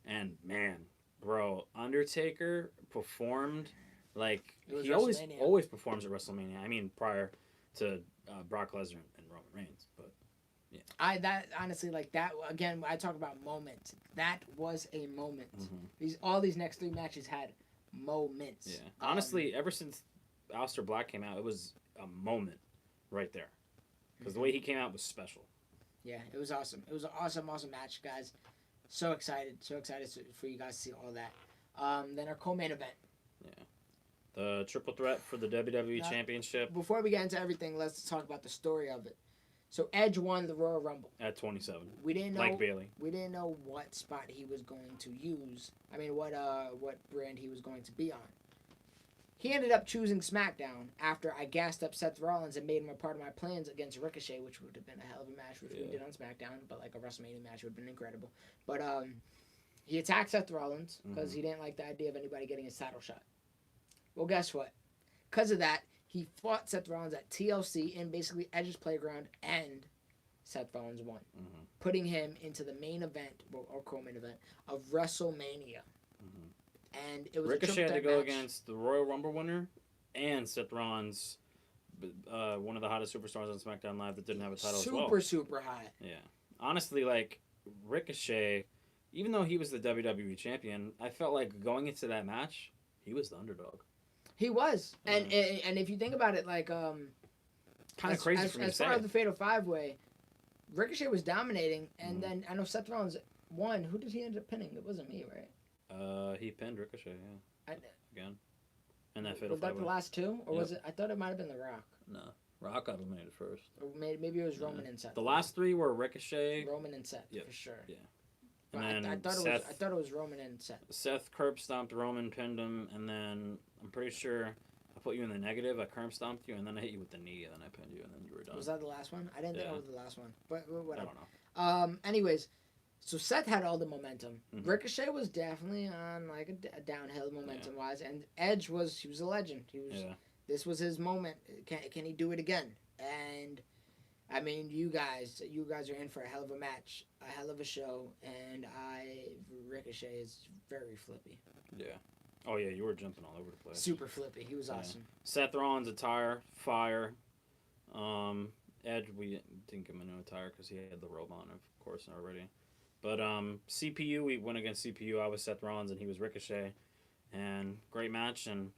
And man, bro, Undertaker performed like he always performs at WrestleMania. I mean, prior to Brock Lesnar and Roman Reigns, but yeah. That honestly, like that again. I talk about moments. That was a moment. All these next 3 matches had moments. Yeah, honestly, ever since Aleister Black came out, it was a moment right there. Because the way he came out was special. Yeah, it was awesome. It was an awesome match, guys. So excited for you guys to see all that. Then our co-main event. Yeah. The triple threat for the WWE Championship. Before we get into everything, let's talk about the story of it. So Edge won the Royal Rumble. At 27. We didn't know. Like Bailey. We didn't know what spot he was going to use. I mean, what brand he was going to be on. He ended up choosing SmackDown after I gassed up Seth Rollins and made him a part of my plans against Ricochet, which would have been a hell of a match, which we did on SmackDown, but like a WrestleMania match would have been incredible. But he attacked Seth Rollins because he didn't like the idea of anybody getting a title shot. Well, guess what? Because of that, he fought Seth Rollins at TLC in basically Edge's Playground, and Seth Rollins won, putting him into the main event, or co-main event, of WrestleMania. And it was Ricochet a had to triple go threat match. against the Royal Rumble winner and Seth Rollins, one of the hottest superstars on SmackDown Live that didn't have a title as well. Super hot. Yeah. Honestly, like, Ricochet, even though he was the WWE champion, I felt like going into that match, he was the underdog. He was. And if you think about it, like, kind of crazy for me to say. As far as the Fatal 5-Way, Ricochet was dominating, and then I know Seth Rollins won. Who did he end up pinning? It wasn't me, right? He pinned Ricochet, yeah. Again. And that Fatal 5-Way. Was that the last two? Or was it? I thought it might have been The Rock. No. Rock got eliminated first. Or maybe it was Roman and Seth. The last three were Ricochet. Roman and Seth, for sure. Yeah. And then I thought it was Roman and Seth. Seth curb stomped Roman, pinned him, and then I'm pretty sure I put you in the negative. I curb stomped you, and then I hit you with the knee, and then I pinned you, and then you were done. Was that the last one? I didn't think it was the last one. But whatever. I don't know. Anyways, so Seth had all the momentum. Ricochet was definitely on like a downhill momentum wise, and Edge he was a legend. He was. Yeah. This was his moment. Can he do it again? And I mean, you guys are in for a hell of a match, a hell of a show, and Ricochet is very flippy. Yeah. Oh yeah, you were jumping all over the place. Super flippy. He was awesome. Seth Rollins attire, fire. Edge, we didn't give him a new attire because he had the robe on, of course, already. But CPU, we went against CPU. I was Seth Rollins and he was Ricochet, and great match. And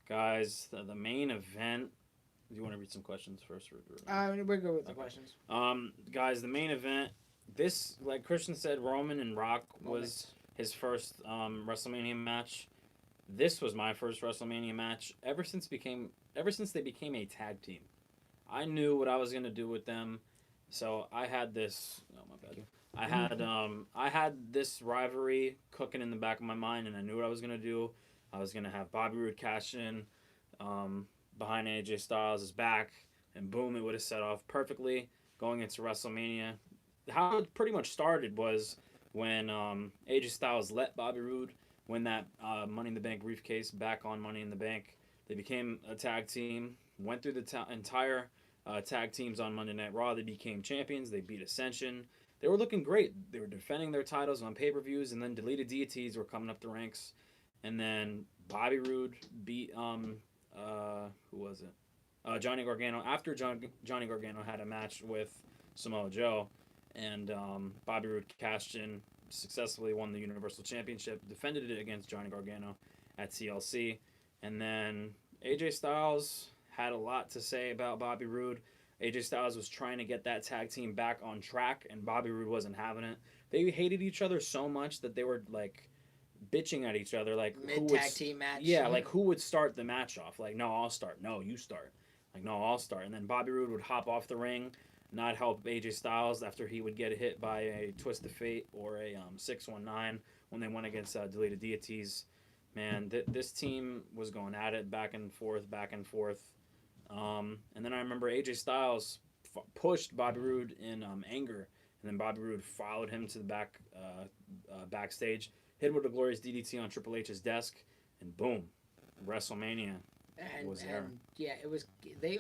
guys, the main event. Do you want to read some questions first? We're good with the questions. Guys, the main event. This, like Christian said, Roman and Rock was his first WrestleMania match. This was my first WrestleMania match ever since they became a tag team. I knew what I was gonna do with them, so I had this. Oh my bad. I had this rivalry cooking in the back of my mind, and I knew what I was gonna do. I was gonna have Bobby Roode cash in behind AJ Styles' back, and boom, it would have set off perfectly going into WrestleMania. How it pretty much started was when AJ Styles let Bobby Roode win that Money in the Bank briefcase back on Money in the Bank. They became a tag team, went through the entire tag teams on Monday Night Raw. They became champions. They beat Ascension. They were looking great. They were defending their titles on pay-per-views, and then Deleted Deities were coming up the ranks. And then Bobby Roode beat, who was it? Johnny Gargano. After Johnny Gargano had a match with Samoa Joe, and Bobby Roode cashed in, successfully won the Universal Championship, defended it against Johnny Gargano at TLC, and then AJ Styles had a lot to say about Bobby Roode. AJ Styles was trying to get that tag team back on track, and Bobby Roode wasn't having it. They hated each other so much that they were like bitching at each other, like mid-tag team match. Yeah, like who would start the match off? Like, no, I'll start. No, you start. Like, no, I'll start. And then Bobby Roode would hop off the ring, not help AJ Styles after he would get hit by a Twist of Fate or a 619 when they went against Deleted Deities. Man, this team was going at it back and forth. And then I remember AJ Styles pushed Bobby Roode in anger, and then Bobby Roode followed him to the backstage, hit him with a glorious DDT on Triple H's desk, and boom, WrestleMania was there. And yeah, it was.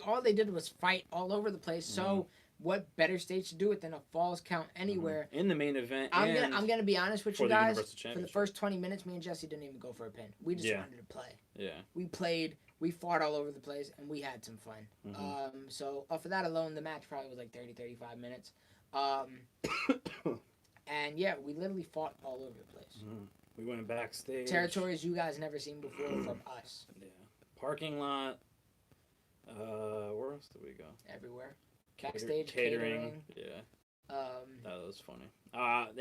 All they did was fight all over the place. So what better stage to do it than a Falls Count Anywhere in the main event? I'm gonna be honest with you guys. For the first 20 minutes, me and Jesse didn't even go for a pin. We just wanted to play. Yeah. We played. We fought all over the place, and we had some fun. So for that alone, the match probably was like 30, 35 minutes. And yeah, we literally fought all over the place. We went backstage. Territories you guys never seen before from us. Yeah. Parking lot. Where else did we go? Everywhere. Backstage catering. Yeah. That was funny.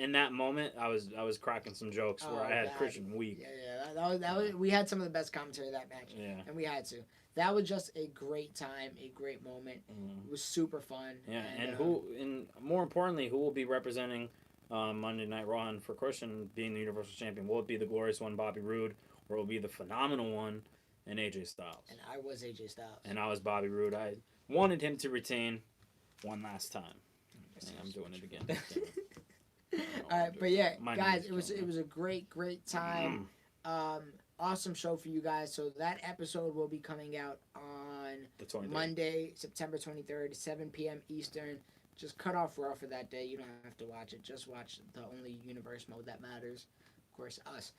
In that moment, I was cracking some jokes where I had Christian weak. Yeah. That was we had some of the best commentary of that match. Yeah. And we had to. That was just a great time, a great moment. It was super fun. Yeah. And more importantly, who will be representing Monday Night Raw and for Christian being the Universal Champion? Will it be the glorious one, Bobby Roode, or will it be the phenomenal one and AJ Styles. And I was AJ Styles. And I was Bobby Roode. I wanted him to retain one last time. And I'm doing it again. All right, but yeah, guys, it was a great time. Awesome show for you guys. So that episode will be coming out on Monday, September 23rd, 7 p.m. Eastern. Just cut off Raw for that day. You don't have to watch it. Just watch the only universe mode that matters. Of course, us.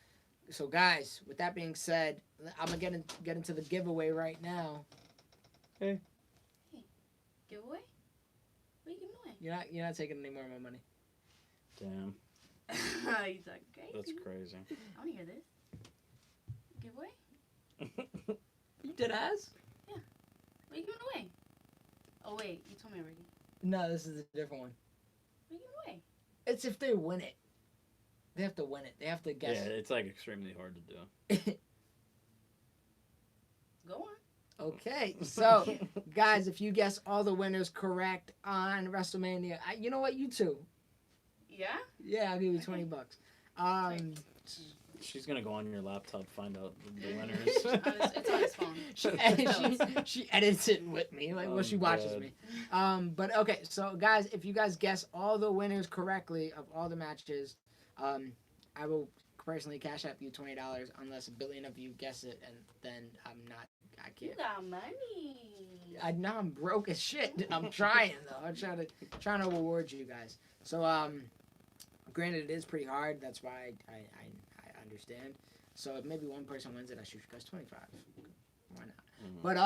So, guys, with that being said, I'm going to get into the giveaway right now. Hey. Giveaway? What are you giving away? You're not taking any more of my money. Damn. He's like, crazy. That's crazy. I want to hear this. Giveaway? You did ask? Yeah. What are you giving away? Oh, wait. You told me already. No, this is a different one. What are you giving away? It's if they win it. They have to win it. They have to guess. Yeah, it's like extremely hard to do. Go on. Okay, so guys, if you guess all the winners correct on WrestleMania, you know what? You too. Yeah? Yeah, I'll give you $20. She's gonna go on your laptop, find out the winners. It's on his phone. She edits it with me, like, well, she watches me. But okay, so guys, if you guys guess all the winners correctly of all the matches, I will personally cash out you $20 unless a billion of you guess it, and then I can't. You got money. I know I'm broke as shit. I'm trying though. I'm trying to reward you guys. So granted, it is pretty hard. That's why I understand. So if maybe one person wins it, I shoot you guys 25. Why not? Mm-hmm. But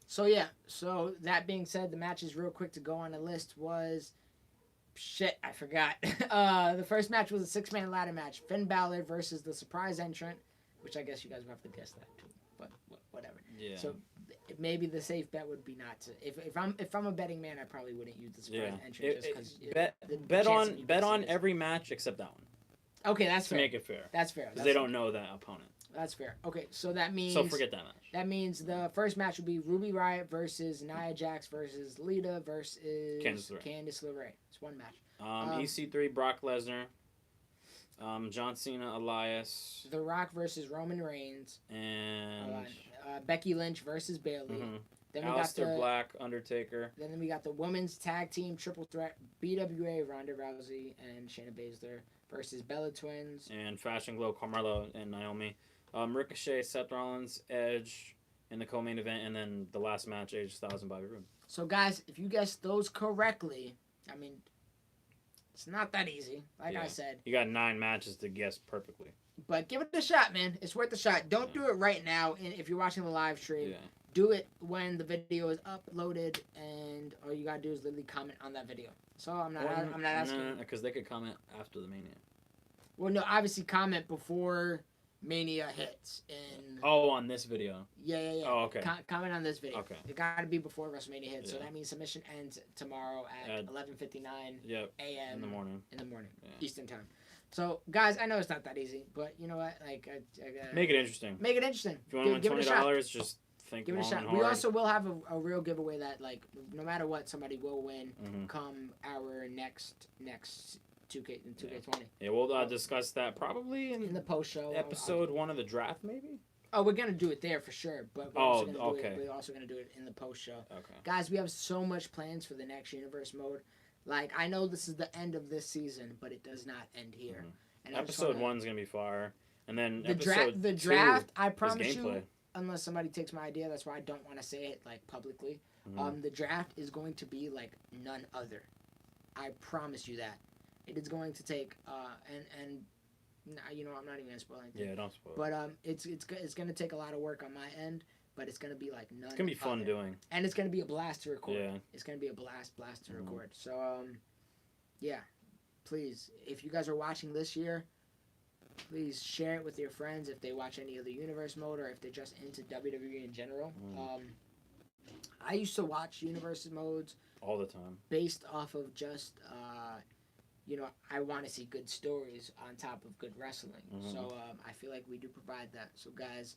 so yeah. So that being said, the matches real quick to go on the list was. Shit, I forgot. The first match was a 6-man ladder match. Finn Balor versus the surprise entrant, which I guess you guys will have to guess that too. But whatever. Yeah. So maybe the safe bet would be not to. If I'm a betting man, I probably wouldn't use the surprise entrant just because. Bet on every match except that one. Okay, that's fair. To make it fair. That's fair. Because they don't know that opponent. That's fair. Okay, so that means. So forget that match. That means the first match would be Ruby Riott versus Nia Jax versus Lita versus Candice LeRae. It's one match. EC3 Brock Lesnar. John Cena Elias. The Rock versus Roman Reigns. And Becky Lynch versus Bayley. Mm-hmm. Then we Aleister Black, Undertaker. Then we got the women's tag team triple threat BWA Ronda Rousey and Shayna Baszler versus Bella Twins. And Fashion Glow Carmella and Naomi. Ricochet, Seth Rollins, Edge in the co-main event, and then the last match, AJ Styles and Bobby Roode. So guys, if you guessed those correctly, I mean, it's not that easy. Like I said, you got 9 matches to guess perfectly. But give it a shot, man. It's worth a shot. Don't do it right now. And if you're watching the live stream, do it when the video is uploaded, and all you gotta do is literally comment on that video. So I'm not asking. No, because they could comment after the Mania. Well, no, obviously comment before Mania hits. On this video. Yeah. Oh, okay. Comment on this video. Okay. It gotta be before WrestleMania hits. So that means submission ends tomorrow at 11:59 a.m. in the morning. Eastern time. So, guys, I know it's not that easy, but you know what? Like, make it interesting. Make it interesting. If you want to win $20, just think give it a shot. Hard. We also will have a real giveaway that, like, no matter what, somebody will win come our next 2K20. Yeah, we'll discuss that probably in the post show episode 1 of the draft, maybe. Oh, we're gonna do it there for sure, but we're also gonna do it in the post show. Okay. Guys, we have so much plans for the next universe mode. Like, I know this is the end of this season, but it does not end here. And episode 1's gonna be fire, and then the draft. I promise you, unless somebody takes my idea, that's why I don't want to say it like publicly. The draft is going to be like none other. I promise you that. It is going to take and you know, I'm not even gonna spoil anything. Yeah, don't spoil. But it's gonna take a lot of work on my end, but it's gonna be like none. It's gonna be fun doing, and it's gonna be a blast to record. Yeah, it's gonna be a blast to record. So yeah, please, if you guys are watching this year, please share it with your friends if they watch any of the Universe mode or if they're just into WWE in general. I used to watch Universe modes all the time based off of just you know, I want to see good stories on top of good wrestling. So I feel like we do provide that. So guys,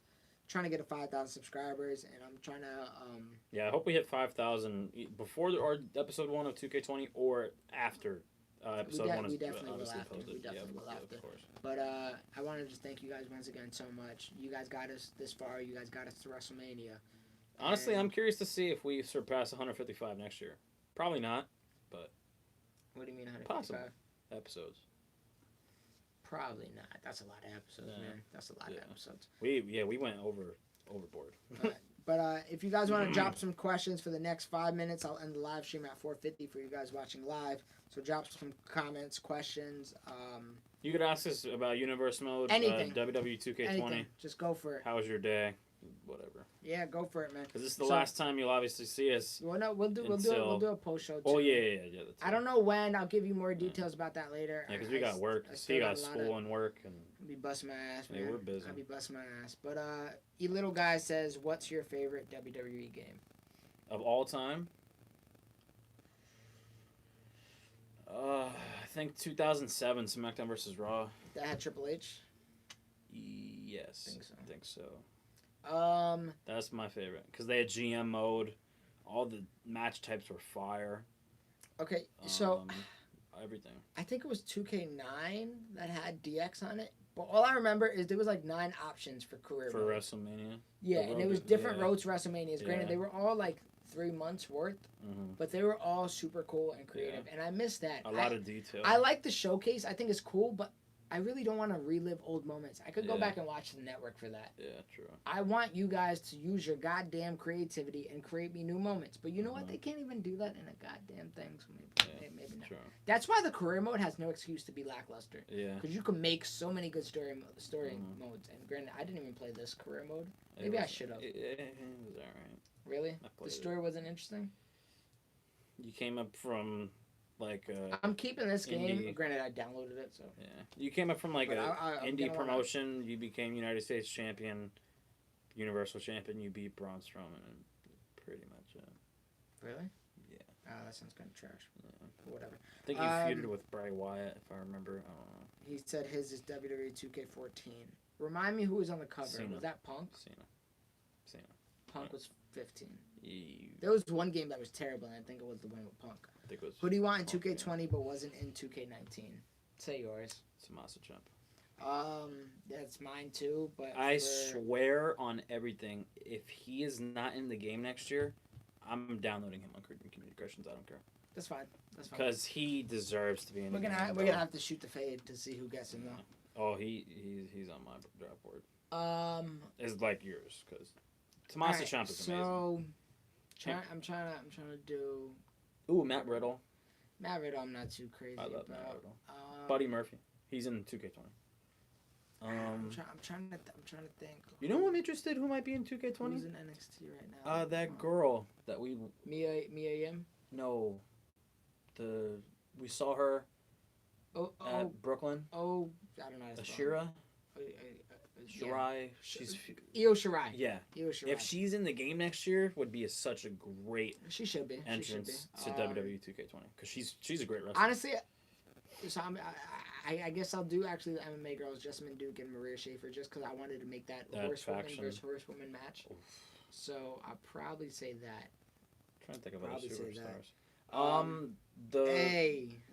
trying to get 5,000 subscribers, and I'm trying to I hope we hit 5,000 before our episode 1 of 2K20 or after Episode 1 is we definitely will obviously after. posted. We definitely yeah, will yeah, after. of course. But I want to just thank you guys once again so much. You guys got us this far. You guys got us to WrestleMania. Honestly, And I'm curious to see if we surpass 155 next year. Probably not, but what do you mean 155? possible episodes. Probably not. That's a lot of episodes, Yeah. man. That's a lot of episodes. We went overboard. But if you guys want to drop some questions for the next 5 minutes, I'll end the live stream at 4:50 for you guys watching live. So drop some comments, questions. You could ask us about Universe Mode, Anything. WWE 2K20. Anything. Just go for it. How was your day? Whatever. Yeah, go for it, man. Because this is the last time you'll obviously see us. Well, no, we'll do a post show too. Oh yeah. I don't know when. I'll give you more details about that later. Yeah, because we got work. He got school and work, and I'll be busting my ass, man. yeah, we're busy. I'll be busting my ass. But E Little Guy says, "What's your favorite WWE game of all time?" I think 2007 SmackDown vs. Raw. that had Triple H?" Yes, I think so. That's my favorite because they had GM mode. All the match types were fire. Okay, so everything. I think it was 2K9 that had DX on it. But all I remember is there was like 9 options for career for mode. WrestleMania. Yeah, and it was different roads to WrestleManias. Yeah. Granted, they were all like 3 months worth, but they were all super cool and creative, and I miss that. A lot of detail. I like the showcase. I think it's cool, but I really don't want to relive old moments. I could go back and watch the network for that. Yeah, true. I want you guys to use your goddamn creativity and create me new moments. But you know what? They can't even do that in a goddamn thing. So maybe not. True. That's why the career mode has no excuse to be lackluster. Yeah. Because you can make so many good story modes. And granted, I didn't even play this career mode. Maybe I should have. It was alright. Really? The story wasn't interesting? You came up from like I'm keeping this game. indie. Granted, I downloaded it, so. Yeah. You came up from like But a I'm indie gonna promotion. You became United States champion, Universal champion. You beat Braun Strowman, and pretty much. Really? Yeah. That sounds kind of trash. Yeah. Whatever. I think you feuded with Bray Wyatt, if I remember. I don't know. He said his is WWE 2K14. Remind me who was on the cover. Cena. Was that Punk? Cena. Punk was 15. You, There was one game that was terrible, and I think it was the one with Punk. I think it was. Who do you want in Punk, 2K20 but wasn't in 2K19? Say yours. Tommaso Ciampa. That's mine too, but I swear on everything, if he is not in the game next year, I'm downloading him on Communications. I don't care. That's fine. That's fine. Because he deserves to be in the game. We're gonna have to shoot the fade to see who gets him though. Oh, he's on my draft board. It's like yours, because Tommaso Ciampa's amazing. I'm trying to do. Ooh, Matt Riddle. Matt Riddle, I'm not too crazy I love about. Matt Riddle. Buddy Murphy. He's in 2K20. I'm trying to think. You know who I'm interested? Who might be in 2K20? Who's in NXT right now? That girl that we. Mia Yim. No. We saw her at Brooklyn. Oh, I don't know. Ashira. Shirai. She's Io Shirai. Yeah. Io Shirai. If she's in the game next year, would be such a great She should be. entrance to WWE 2K20 because she's a great wrestler. Honestly, so I guess I'll do actually the MMA girls, Jessamine Duke and Maria Schaefer, just because I wanted to make that horsewoman versus horsewoman match. Oof. So I'll probably say that. I'm trying to think of other superstars.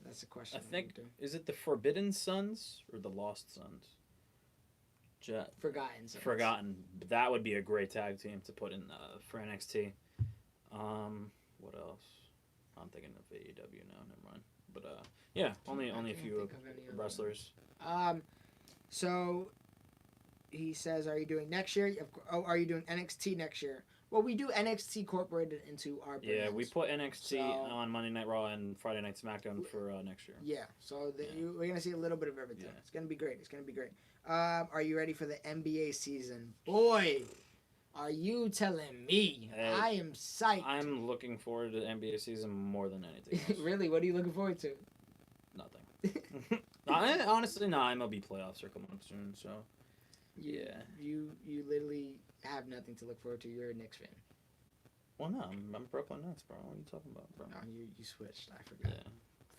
That's a question. I think is it the Forbidden Sons or the Lost Sons? Forgotten. Forgotten. That would be a great tag team to put in for NXT. What else? I'm thinking of AEW now. Never mind. But yeah, only a few wrestlers. So he says, "Are you doing next year? Are you doing NXT next year?" Well, we do NXT incorporated into our brands. Yeah, we put NXT on Monday Night Raw and Friday Night SmackDown for next year. Yeah, so we're going to see a little bit of everything. Yeah. It's going to be great. Are you ready for the NBA season? Boy, are you telling me? I am psyched. I'm looking forward to the NBA season more than anything else. Really? What are you looking forward to? Nothing. Honestly, MLB playoffs are coming up soon, so... Yeah. You literally have nothing to look forward to. You're a Knicks fan. Well, no, I'm Brooklyn Nets, bro. What are you talking about, bro? No, you switched. I forgot. Yeah.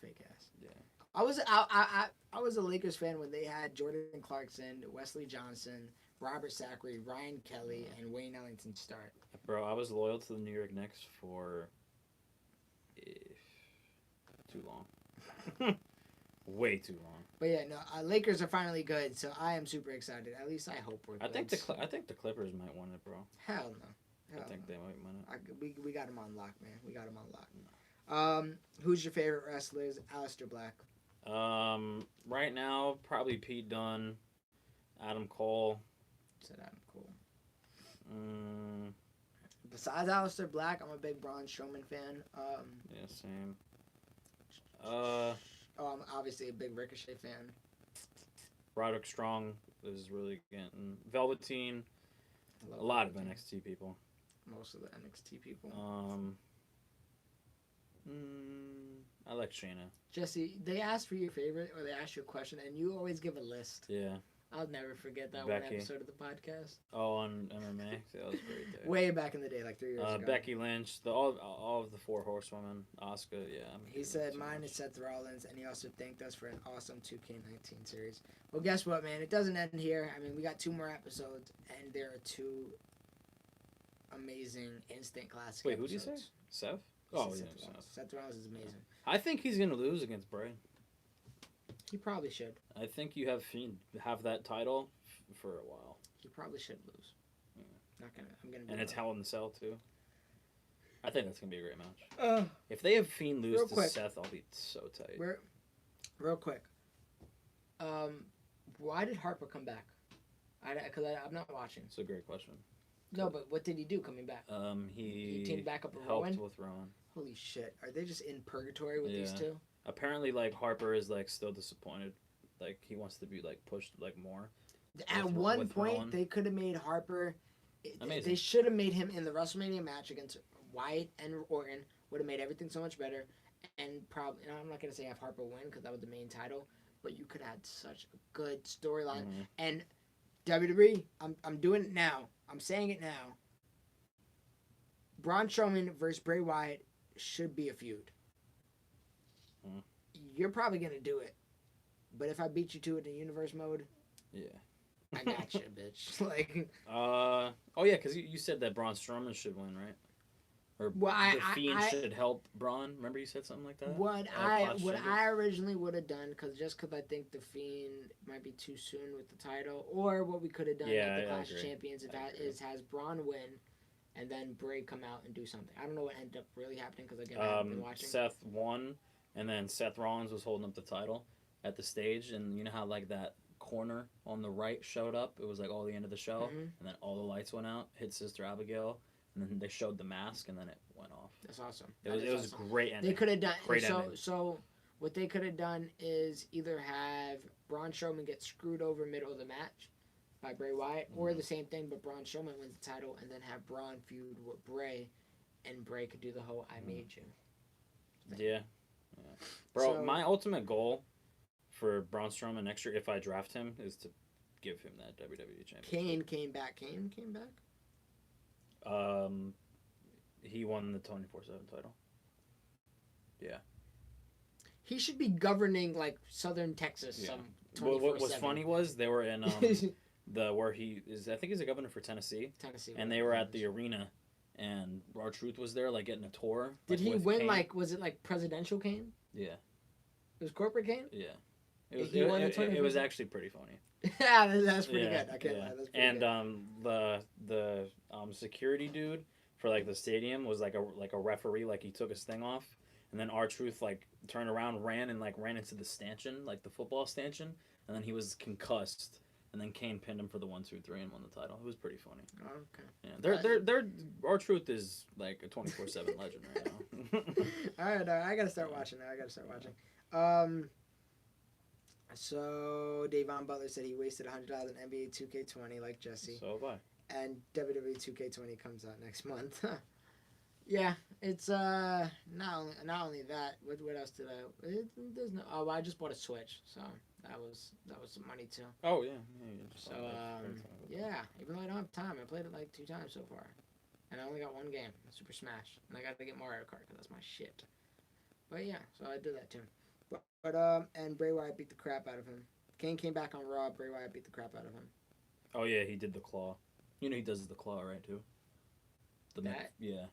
Fake ass. Yeah. I was a Lakers fan when they had Jordan Clarkson, Wesley Johnson, Robert Sacre, Ryan Kelly, and Wayne Ellington start. Bro, I was loyal to the New York Knicks for too long. Way too long. But yeah, no, Lakers are finally good, so I am super excited. At least I hope we're good. I think the Clippers might win it, bro. Hell no. I think they might win it. We got him on lock, man. We got him on lock. Who's your favorite wrestlers? Aleister Black. Right now, probably Pete Dunne, Adam Cole. Said Adam Cole. Mm, Besides Aleister Black, I'm a big Braun Strowman fan. yeah, same. I'm obviously a big Ricochet fan. Roderick Strong is really getting Velveteen. A lot of NXT people. Most of the NXT people. I like Shayna. Jesse, they asked for your favorite, or they asked you a question, and you always give a list. Yeah. I'll never forget that Becky. one episode of the podcast. Oh, on MMA? That was great. Day. Way back in the day, like 3 years ago. Becky Lynch, all of the 4 horsewomen, Asuka, yeah. He said mine is Seth Rollins, and he also thanked us for an awesome 2K19 series. Well, guess what, man? It doesn't end here. I mean, we got 2 more episodes, and there are 2 amazing instant classic Wait, episodes. who did you say? Seth? Oh, yeah, Seth Rollins is amazing. I think he's going to lose against Bray. He probably should. I think you have that title for a while. He probably should lose. Yeah. I'm gonna. And it's Hell in the Cell too. I think that's gonna be a great match. If they have Fiend lose to Seth, I'll be so tight. Real quick. Why did Harper come back? Because I'm not watching. It's a great question. No, but what did he do coming back? He teamed back up with helped Rowan? with Rowan. Holy shit! Are they just in purgatory with these 2? Apparently, like Harper is like still disappointed. Like he wants to be like pushed like more. At one point, they could have made Harper. Amazing. They should have made him in the WrestleMania match against Wyatt and Orton. Would have made everything so much better. And probably, I'm not gonna say have Harper win because that was the main title, but you could have had such a good storyline. Mm-hmm. And WWE, I'm doing it now. I'm saying it now. Braun Strowman versus Bray Wyatt should be a feud. Mm. You're probably gonna do it, but if I beat you to it in universe mode, yeah, I got you, bitch. Like, oh yeah, because you said that Braun Strowman should win, right? Or the Fiend should help Braun. Remember you said something like that. What I originally would have done, because I think the Fiend might be too soon with the title, or what we could have done at the Clash of Champions is has Braun win, and then Bray come out and do something. I don't know what ended up really happening because again I haven't been watching. Seth won. And then Seth Rollins was holding up the title at the stage, and you know how like that corner on the right showed up? It was like all the end of the show, and then all the lights went out, hit Sister Abigail, and then they showed the mask, and then it went off. That's awesome. It was awesome. Great ending. They could have done ending. So what they could have done is either have Braun Strowman get screwed over middle of the match by Bray Wyatt, or the same thing, but Braun Strowman wins the title, and then have Braun feud with Bray, and Bray could do the whole "I made you" thing. Yeah. Bro, my ultimate goal for Braun Strowman next year, if I draft him, is to give him that WWE championship. Kane came back. He won the 24/7 title. Yeah. He should be governing like Southern Texas. Yeah. Some what was funny was they were in where he is. I think he's a governor for Tennessee. And they were at the arena. And R-Truth was there, like, getting a tour. Did he win, Kane. Like, was it, like, presidential Kane? Yeah. It was corporate Kane? Yeah. It was actually pretty funny. Yeah, that's pretty good. I can't lie. That's pretty and good. The security dude for, like, the stadium was, like a referee. Like, he took his thing off. And then R-Truth, like, turned around, ran into the stanchion, like, the football stanchion. And then he was concussed. And then Kane pinned him for the 1, 2, 3 and won the title. It was pretty funny. Okay. Yeah, they're R-Truth is like a 24/7 legend right now. All right, I gotta start watching now. So Davon Butler said he wasted $100 in NBA 2K20 like Jesse. So have I. And WWE 2K20 comes out next month. Yeah, it's not only that. What else did I? There's no. Oh, I just bought a Switch, so that was some money too. Oh yeah. So yeah, even though I don't have time, I played it like 2 times so far, and I only got 1 game, Super Smash, and I got to get Mario Kart because that's my shit. But yeah, so I did that too. But and Bray Wyatt beat the crap out of him. Kane came back on Raw. Bray Wyatt beat the crap out of him. Oh yeah, he did the claw. You know he does the claw right too. Yeah.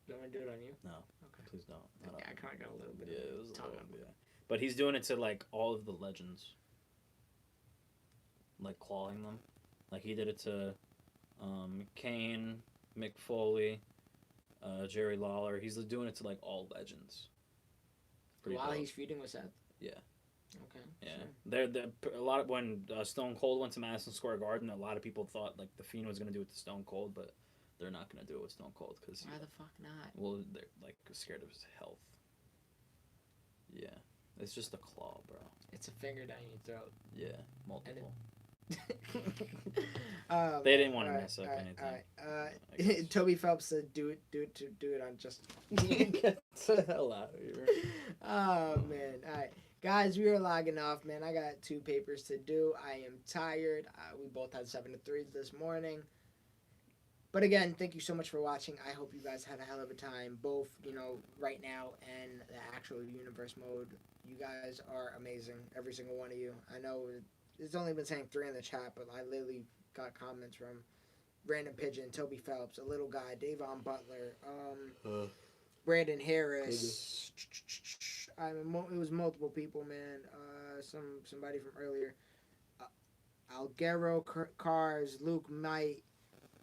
You want me to do it on you? No. Okay. Please don't. I kind of got a little bit. Yeah, it was tongue. yeah. but he's doing it to like all of the legends, like clawing them. Like he did it to Kane, Mick Foley, Jerry Lawler. He's doing it to like all legends. Pretty While dope. he's feuding with Seth. Yeah. Okay. Yeah, Sure. a lot of when Stone Cold went to Madison Square Garden, a lot of people thought like the Fiend was gonna do it to Stone Cold, but they're not gonna do it with Stone Cold because Why the fuck not? well, they're like scared of his health. Yeah, it's just a claw, bro. It's a finger down your throat. Yeah, multiple. They didn't want to mess up anything. Alright. Toby Phelps said, "Do it on just." Get the hell out of here. Oh man! All right, guys, we are logging off, man. I got 2 papers to do. I am tired. We both had 7 to 3s this morning. But again, thank you so much for watching. I hope you guys had a hell of a time, both right now and the actual universe mode. You guys are amazing, every single one of you. I know it's only been saying 3 in the chat, but I literally got comments from Brandon Pigeon, Toby Phelps, a little guy, Davon Butler, Brandon Harris. It was multiple people, man. Somebody from earlier. Alguero Cars, Luke Might,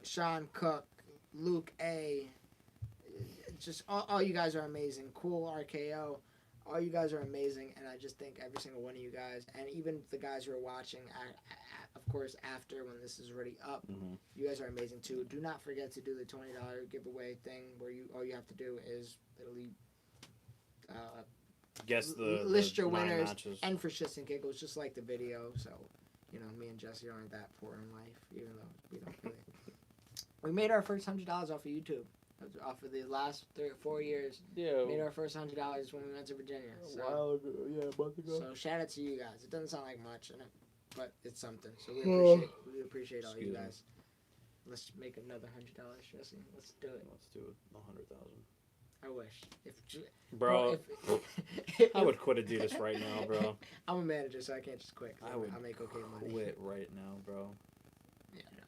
Sean Cook, Luke A. Just all you guys are amazing. Cool RKO. All you guys are amazing, and I just think every single one of you guys, and even the guys who are watching, of course, after when this is already up, you guys are amazing too. Do not forget to do the $20 giveaway thing where all you have to do is literally Guess list your 9 winners matches. and for shits and giggles, just like the video. So, me and Jesse aren't that poor in life, even though we don't really. We made our first $100 off of YouTube. Off of the last 3 or 4 years. Yeah. Made our first $100 when we went to Virginia. So, a while ago. Yeah, a month ago. So shout out to you guys. It doesn't sound like much, but it's something. So we appreciate all you guys. Let's make another $100, Jesse. Let's do it. Let's do it. 100,000. I wish. Bro, I would quit Adidas right now, bro. I'm a manager, so I can't just quit. I would make okay money. quit right now, bro. Yeah, no.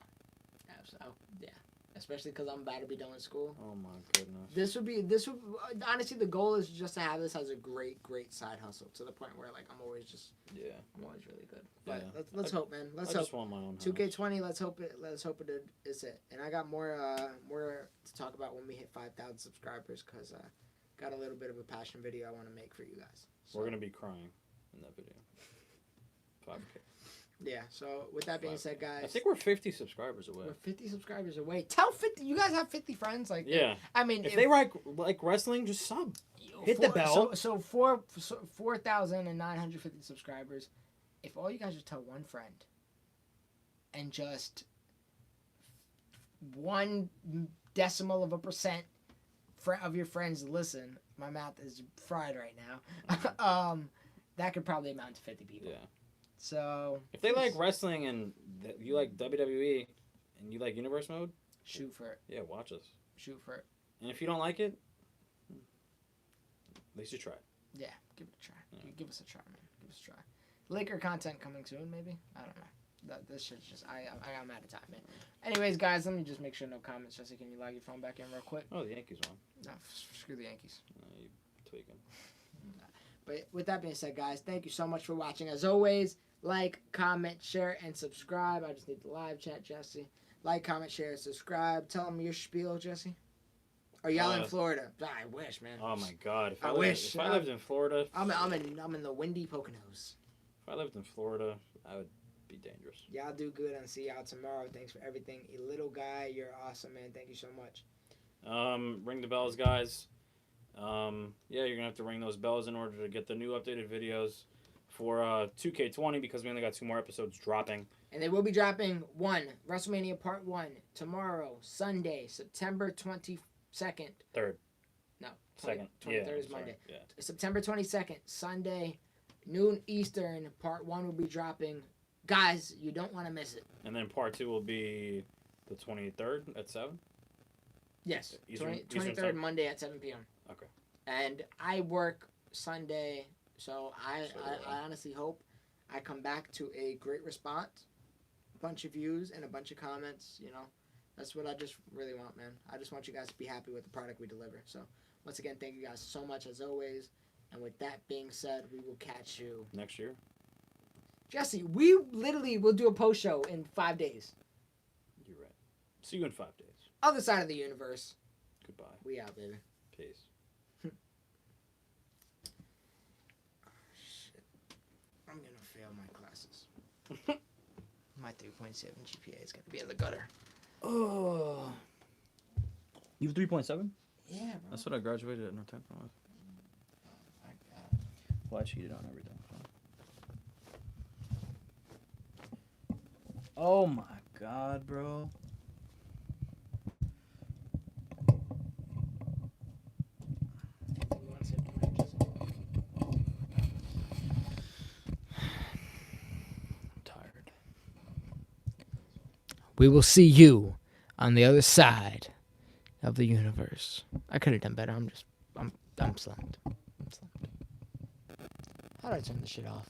Absolutely. Yeah. Especially because I'm about to be done with school. Oh my goodness. This would honestly, the goal is just to have this as a great side hustle to the point where like I'm always really good. But Yeah. let's hope, man. Let's I hope. just want my own house. 2K20. Let's hope it is it. And I got more to talk about when we hit 5,000 subscribers because got a little bit of a passion video I want to make for you guys. So, We're gonna be crying in that video. 5K. yeah. So with that being said, guys, I think we're 50 subscribers away. we're 50 subscribers away. Tell 50. You guys have 50 friends, like Yeah. I mean, If they like wrestling, just sub. Hit the bell. So 4,950 subscribers. If all you guys would tell one friend, and just 0.1% of your friends listen, my mouth is fried right now. That could probably amount to 50 people. Yeah. So If they like wrestling and you like WWE and you like Universe Mode, shoot for it. yeah, watch us. Shoot for it. And if you don't like it, at least you try. Yeah, give it a try. Yeah. Give us a try, man. Give us a try. Laker content coming soon, maybe. I don't know. This shit's just I'm out of time, man. Anyways, guys, let me just make sure no comments. Jesse, can you log your phone back in real quick? Oh, the Yankees won. No, screw the Yankees. You tweaking. But with that being said, guys, thank you so much for watching. As always, like, comment, share, and subscribe. I just need the live chat, Jesse. Like, comment, share, subscribe. Tell them your spiel, Jesse. Are y'all in Florida? I wish, man. Oh my God! If I if I lived in Florida, I'm in the windy Poconos. If I lived in Florida, I would be dangerous. Y'all do good and see y'all tomorrow. Thanks for everything. A little guy, you're awesome, man. Thank you so much. Ring the bells, guys. Yeah, you're gonna have to ring those bells in order to get the new updated videos for 2K20 because we only got 2 more episodes dropping. And they will be dropping WrestleMania Part 1 tomorrow, Sunday, September 22nd. 3rd. No, 2nd. 23rd is Monday. Yeah. September 22nd, Sunday, noon Eastern. Part 1 will be dropping. Guys, you don't want to miss it. And then Part 2 will be the 23rd at 7. Yes, Eastern 23rd time? Monday at 7 p.m. Okay. And I work Sunday, so I So do I. honestly hope I come back to a great response, a bunch of views, and a bunch of comments. That's what I just really want, man. I just want you guys to be happy with the product we deliver. So once again, thank you guys so much as always. And with that being said, we will catch you Next year. Jesse. We literally will do a post show in 5 days. You're right. See you in 5 days. Other side of the universe. Goodbye. We out, baby. Peace. Shit. I'm gonna fail my classes. My 3.7 GPA is gonna be in the gutter. Oh. You have 3.7? Yeah, bro. That's what I graduated at North Tampa with. My God. Well, I cheated on everything. Oh my God, bro. I'm tired. We will see you on the other side of the universe. I could have done better. I'm slumped. How do I turn this shit off?